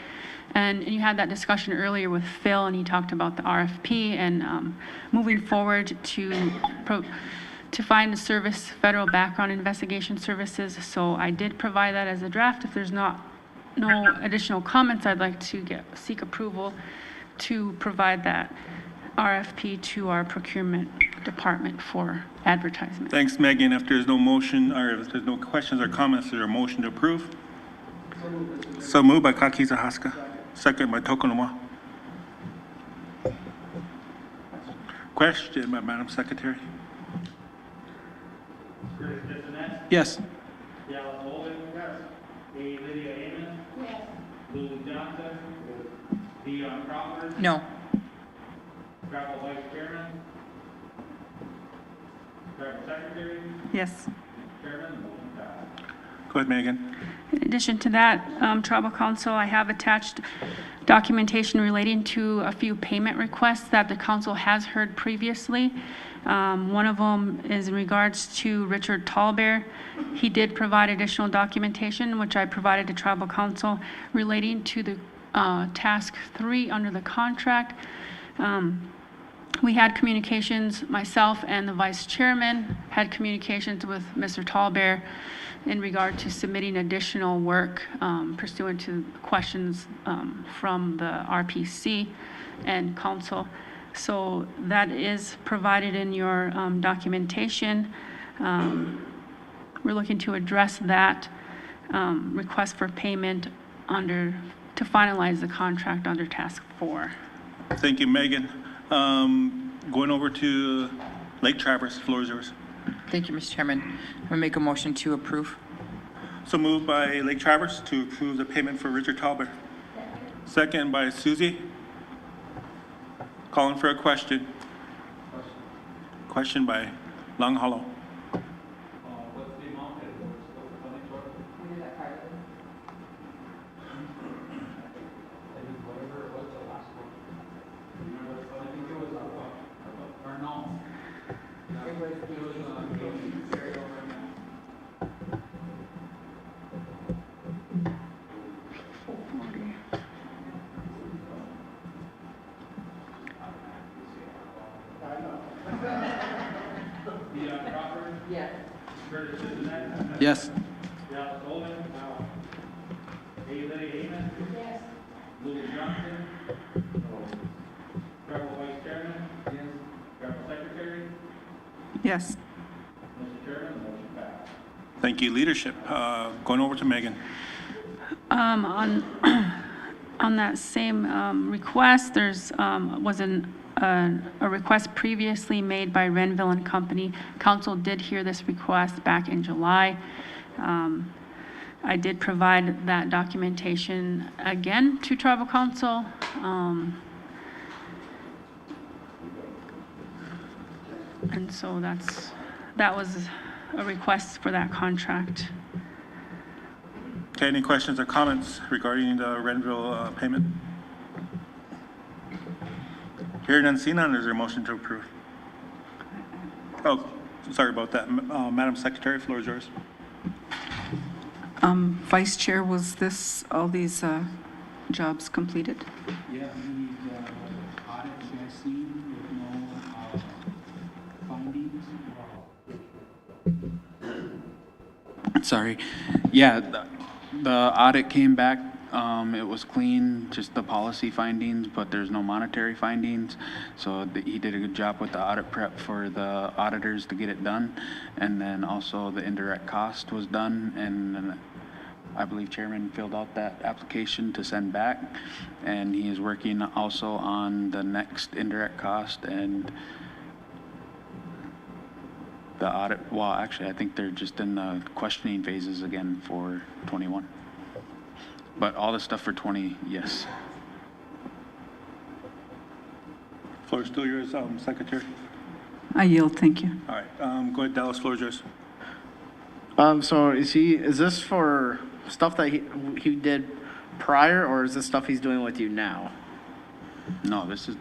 And you had that discussion earlier with Phil, and he talked about the RFP and moving forward to find the service, federal background investigation services. So I did provide that as a draft. If there's no additional comments, I'd like to seek approval to provide that RFP to our procurement department for advertisement. Thanks, Megan. If there's no motion, or if there's no questions or comments, is there a motion to approve? So moved by Kakiza Haska. Second by Tokonomo. Question by Madam Secretary. Curtis Bissonnette, Yes. Dallas Holden. Yes. A. Lydia Amos. Yes. Lily Johnson. Dion Crawford. No. Travel Vice Chairman. Travel Secretary. Yes. Chairman, motion passed. Go ahead, Megan. In addition to that, Tribal Council, I have attached documentation relating to a few payment requests that the council has heard previously. One of them is in regards to Richard Tallbear. He did provide additional documentation, which I provided to Tribal Council, relating to the task 3 under the contract. We had communications, myself and the vice chairman had communications with Mr. Tallbear in regard to submitting additional work pursuant to questions from the RPC and council. So that is provided in your documentation. We're looking to address that request for payment to finalize the contract under task 4. Thank you, Megan. Going over to Lake Traverse, floor is yours. Thank you, Mr. Chairman. I'm gonna make a motion to approve. So moved by Lake Traverse to approve the payment for Richard Tallbear. Second by Susie. Calling for a question. Question by Long Hollow. What's the amount that we're still funding for? Whatever it was the last one. Remember, I think it was or no. It was carried over now. Dion Crawford. Yes. Curtis Bissonnette. Yes. Dallas Holden. A. Lydia Amos. Yes. Lily Johnson. Travel Vice Chairman. Yes. Travel Secretary. Yes. Mr. Chairman, the motion passed. Thank you, leadership. Going over to Megan. On that same request, there's was a request previously made by Renville and Company. Council did hear this request back in July. I did provide that documentation again to Tribal Council. And so that was a request for that contract. Okay, any questions or comments regarding the Renville payment? Hearing none, seeing none, is there a motion to approve? Oh, sorry about that. Madam Secretary, floor is yours. Vice Chair, was this, all these jobs completed? Yeah, the audits I seen with no findings. Sorry. Yeah, the audit came back. It was clean, just the policy findings, but there's no monetary findings. So he did a good job with the audit prep for the auditors to get it done. And then also the indirect cost was done, and then I believe Chairman filled out that application to send back. And he is working also on the next indirect cost and the audit. Well, actually, I think they're just in the questioning phases again for 21. But all the stuff for 20, yes. Floor is still yours, Secretary. I yield, thank you. All right, go ahead, Dallas, floor is yours. So is this for stuff that he did prior, or is this stuff he's doing with you now? No, this is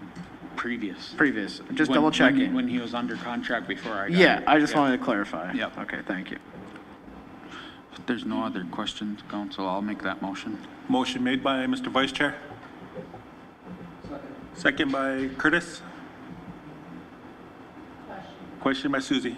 previous. Previous, just double checking. When he was under contract before I got Yeah, here. I just wanted to clarify. Yep. Okay, thank you. If there's no other questions, council, I'll make that motion. Motion made by Mr. Vice Chair. Second by Curtis. Question by Susie.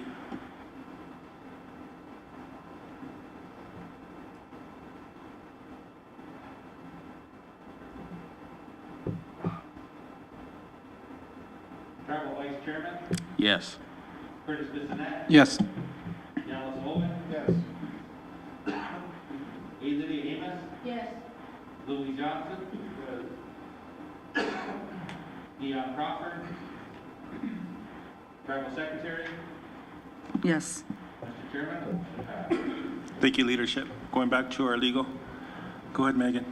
Travel Vice Chairman. Yes. Curtis Bissonnette. Yes. Dallas Holden. Yes. A. Lydia Amos. Yes. Lily Johnson. Dion Crawford. Tribal Secretary? Yes. Mr. Chairman? Motion passed. Thank you, leadership. Going back to our legal. Go ahead, Megan.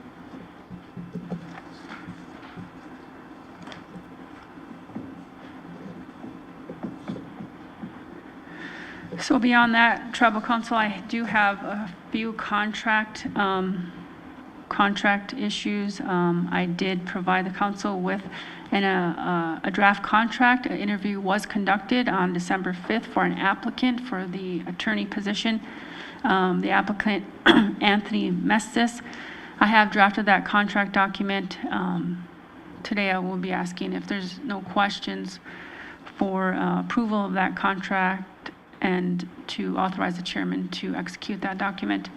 So beyond that, Tribal Council, I do have a few contract issues. I did provide the council with a draft contract. An interview was conducted on December 5th for an applicant for the attorney position. The applicant, Anthony Mestis. I have drafted that contract document. Today I will be asking if there's no questions for approval of that contract and to authorize the chairman to execute that document.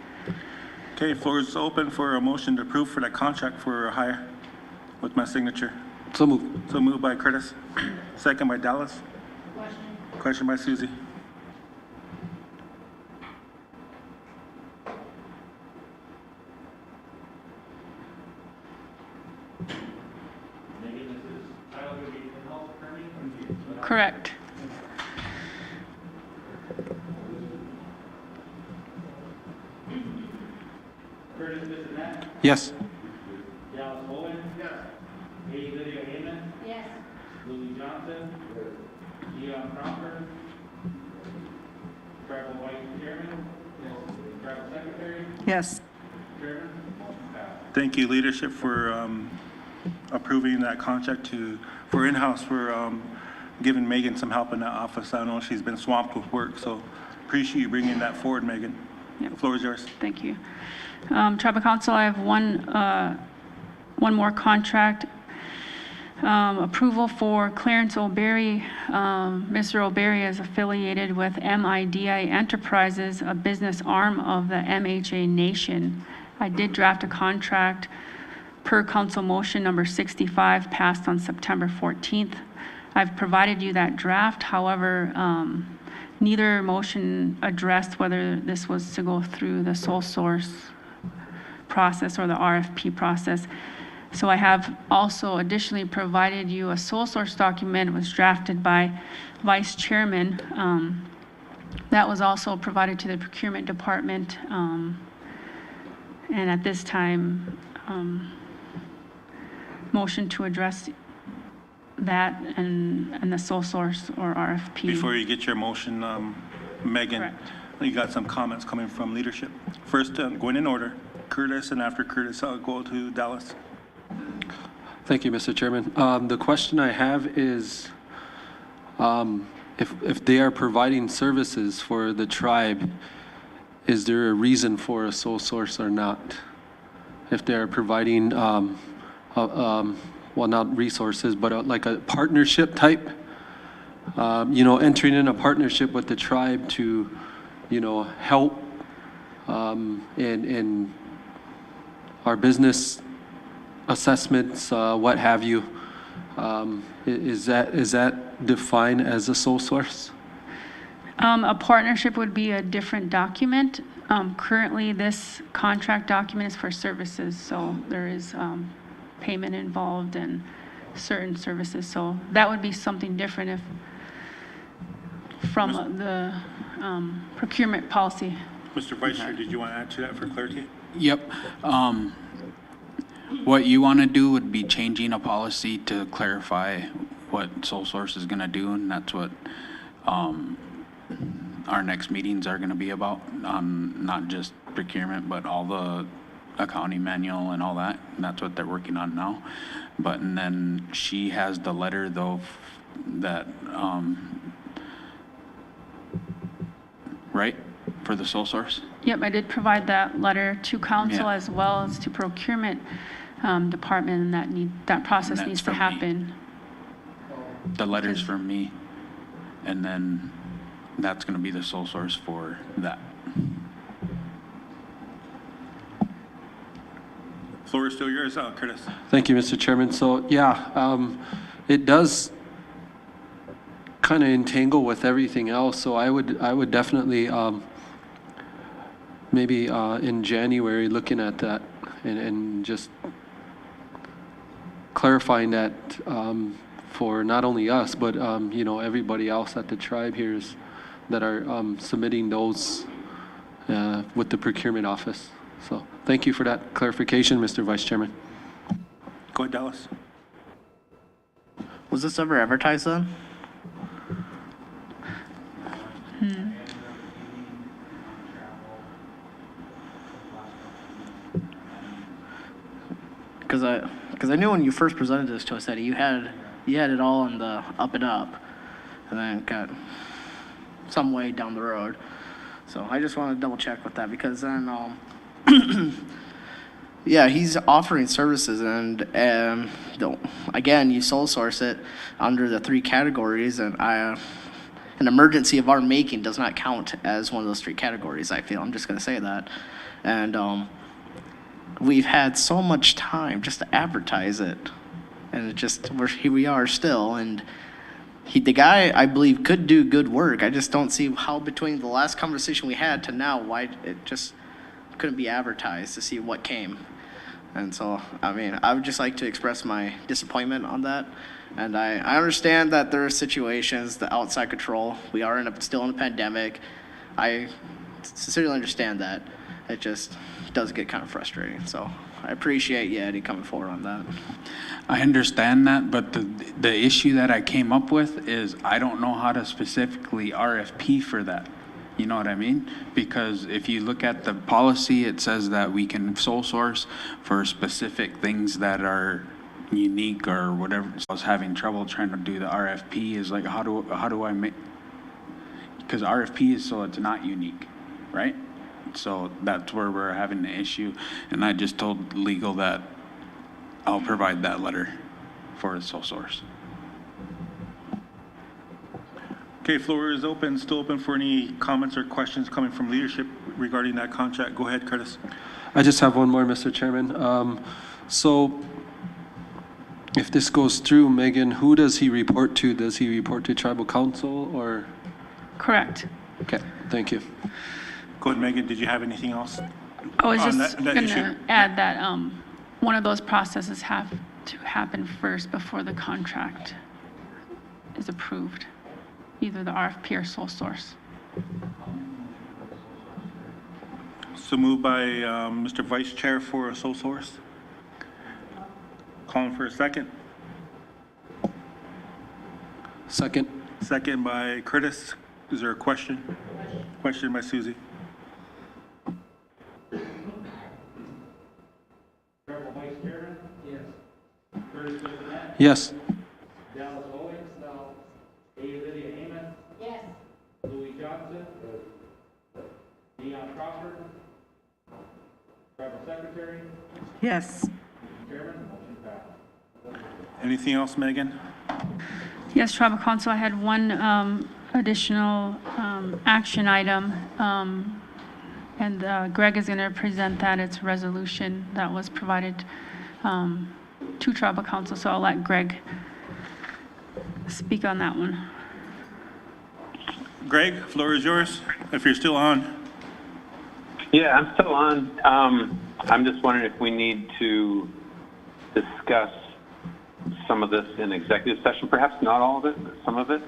Okay, floor is open for a motion to approve for that contract for hire with my signature. So moved. So moved by Curtis, second by Dallas. Question by Susie. Correct. Curtis Bissonnette? Yes. Dallas Bowen? Yes. Katie Lydia Hayman? Yes. Lily Johnson? Leon Crawford? Tribal Vice Chairman? Yes. Tribal Secretary? Yes. Chairman? Motion passed. Thank you, leadership, for approving that contract for in-house, for giving Megan some help in that office. I know she's been swamped with work, so appreciate you bringing that forward, Megan. Yep. The floor is yours. Thank you. Tribal Council, I have one more contract. Approval for Clarence O'Berry. Mr. O'Berry is affiliated with MIDI Enterprises, a business arm of the MHA Nation. I did draft a contract per council motion number 65 passed on September 14th. I've provided you that draft. However, neither motion addressed whether this was to go through the sole source process or the RFP process. So I have also additionally provided you a sole source document. It was drafted by Vice Chairman. That was also provided to the Procurement Department. And at this time, motion to address that and the sole source or RFP. Before you get your motion, Megan, Correct. you got some comments coming from leadership. First, going in order, Curtis, and after Curtis, I'll go to Dallas. Thank you, Mr. Chairman. The question I have is, if they are providing services for the tribe, is there a reason for a sole source or not? If they're providing, well, not resources, but like a partnership type, entering in a partnership with the tribe to, help in our business assessments, what have you. Is that defined as a sole source? A partnership would be a different document. Currently, this contract document is for services, so there is payment involved and certain services. So that would be something different if from the procurement policy. Mr. Vice Chair, did you want to add to that for clarity? Yep. What you want to do would be changing a policy to clarify what sole source is going to do, and that's what our next meetings are going to be about, not just procurement, but all the accounting manual and all that. And that's what they're working on now. And then she has the letter, though, that, right, for the sole source? Yep, I did provide that letter to council Yeah. as well as to procurement department, and that process that's needs to from me. happen. The letter's from me, and then that's going to be the sole source for that. Floor is still yours, Curtis. Thank you, Mr. Chairman. So, yeah, it does kind of entangle with everything else. So I would definitely maybe in January looking at that and just clarifying that for not only us, but, you know, everybody else at the tribe here is, that are submitting those with the procurement office. So thank you for that clarification, Mr. Vice Chairman. Go ahead, Dallas. Was this ever advertised then? Because I knew when you first presented this to us that you had it all on the up and up, and then it got some way down the road. So I just want to double check with that, because then yeah, he's offering services, and again, you sole source it under the 3 categories, and an emergency of our making does not count as one of those 3 categories. I feel I'm just going to say that, and we've had so much time just to advertise it, and here we are still, and the guy, I believe, could do good work. I just don't see how between the last conversation we had to now, why it just couldn't be advertised to see what came. And so, I mean, I would just like to express my disappointment on that. And I understand that there are situations that outside control. We are still in a pandemic. I sincerely understand that. It just does get kind of frustrating. So I appreciate you, Eddie, coming forward on that. I understand that, but the issue that I came up with is I don't know how to specifically RFP for that. You know what I mean? Because if you look at the policy, it says that we can sole source for specific things that are unique or whatever. So I was having trouble trying to do the RFP. Is like, how do I make, because RFP is so it's not unique, right? So that's where we're having the issue. And I just told legal that I'll provide that letter for a sole source. Okay, floor is open, still open for any comments or questions coming from leadership regarding that contract. Go ahead, Curtis. I just have one more, Mr. Chairman. So if this goes through, Megan, who does he report to? Does he report to tribal council or? Correct. Okay, thank you. Go ahead, Megan. Did you have anything else? I was on just that going issue? to add that one of those processes have to happen first before the contract is approved, either the RFP or sole source. So moved by Mr. Vice Chair for a sole source. Calling for a second. Second. Second by Curtis. Is there a question? Question by Susie. Yes. Dallas Owens, no. A. Lydia Amos. Yes. Louis Johnson. Dion Crawford. Tribal Secretary. Yes. Chairman, motion passed. Anything else, Megan? Yes, Tribal Council, I had one additional action item, and Greg is going to present that. It's a resolution that was provided to Tribal Council, so I'll let Greg speak on that one. Greg, floor is yours, if you're still on. Yeah, I'm still on. I'm just wondering if we need to discuss some of this in executive session, perhaps not all of it, but some of it.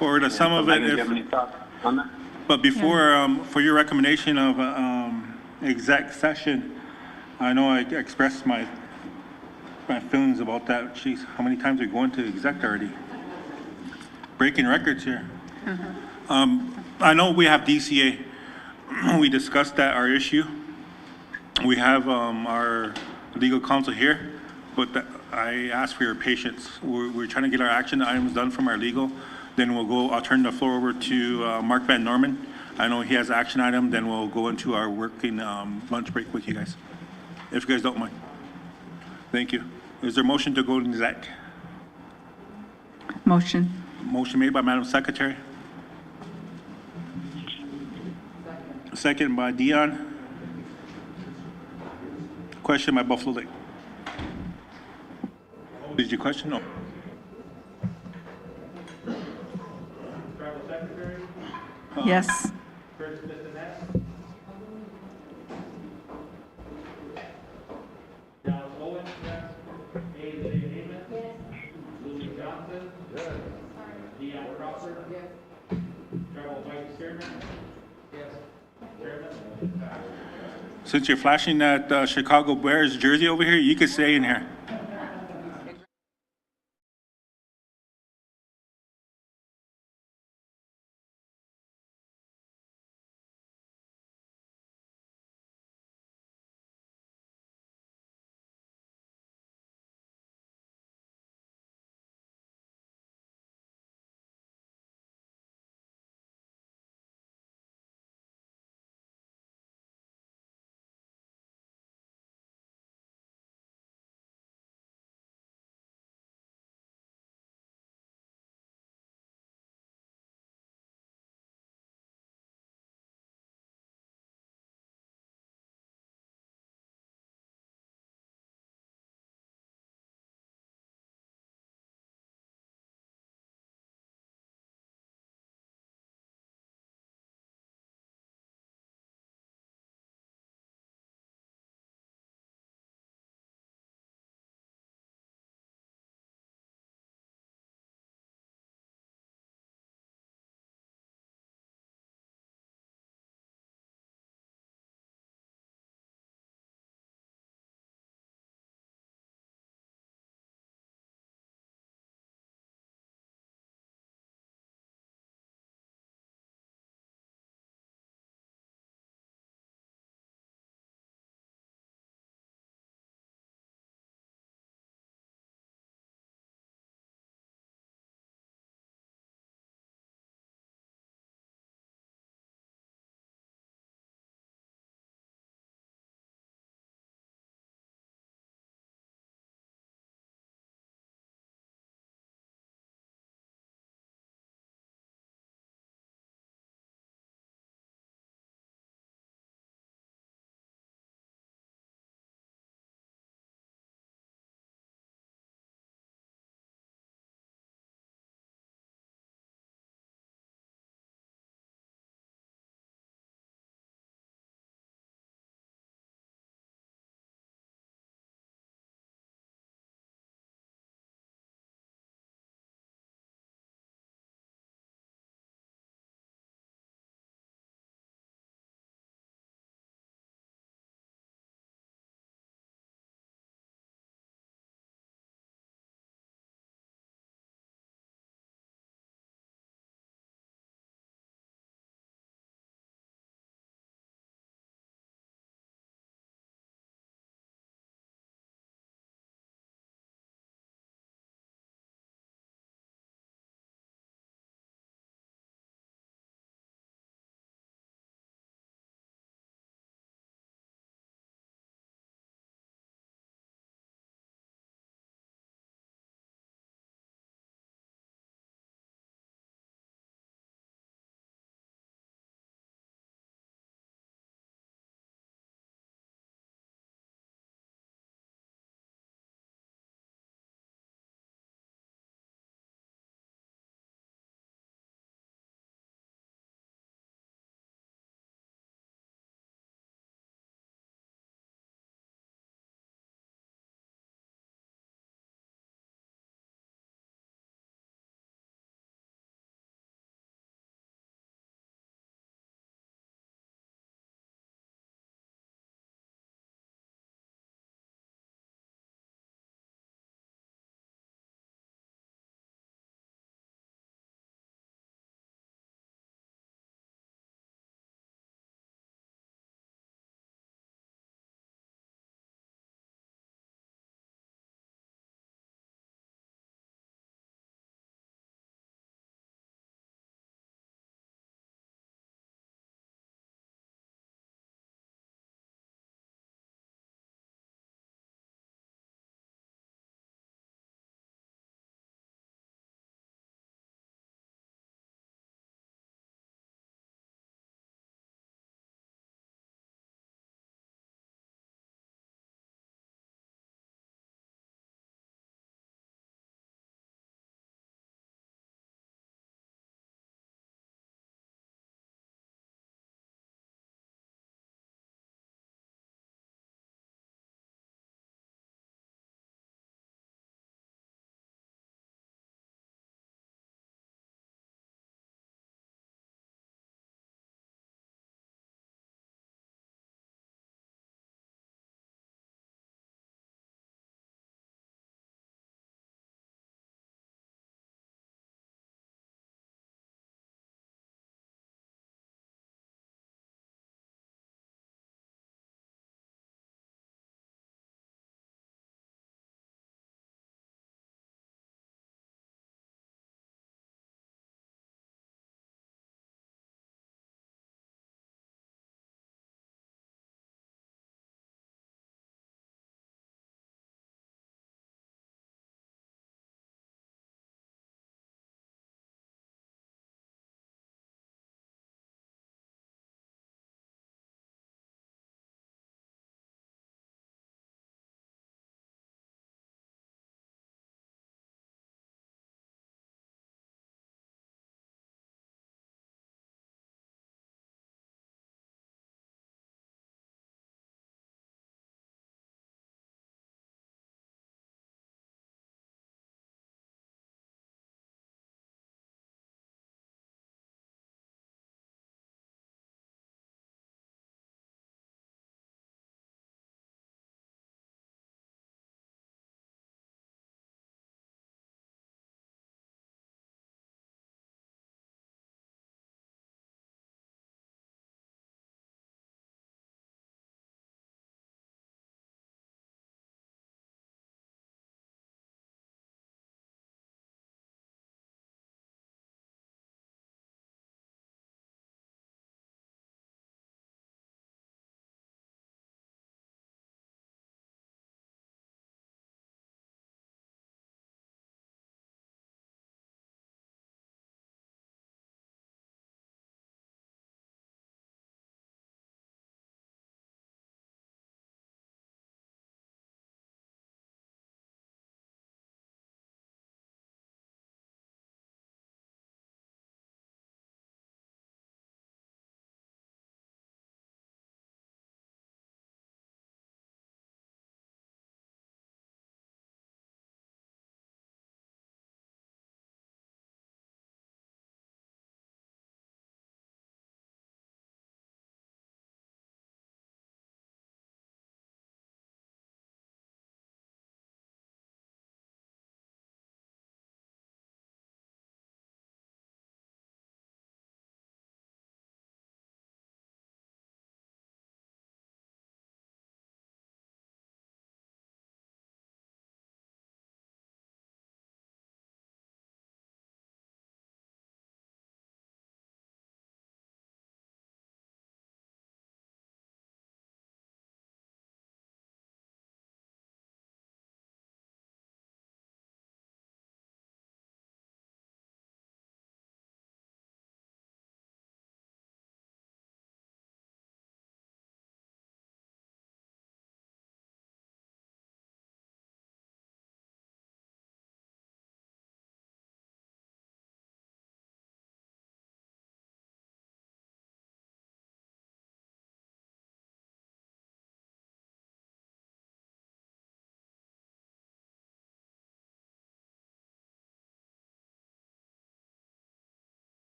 Or to some of it. Do you have any thoughts on that? But before, for your recommendation of exec session, I know I expressed my feelings about that. Jeez, how many times are we going to exec already? Breaking records here. I know we have DCA. We discussed that, our issue. We have our legal counsel here, but I ask for your patience. We're trying to get our action items done from our legal. Then I'll turn the floor over to Mark Van Norman. I know he has an action item, then we'll go into our working lunch break with you guys, if you guys don't mind. Thank you. Is there a motion to go into exec? Motion. Motion made by Madam Secretary. Second by Dion. Question by Buffalo Lake. Did you question? No. Tribal Secretary. Yes. Curtis Bissonette. Dallas Owens, yes. A. Lydia Amos. Yes. since you're flashing that Chicago Bears jersey over here, you could stay in here.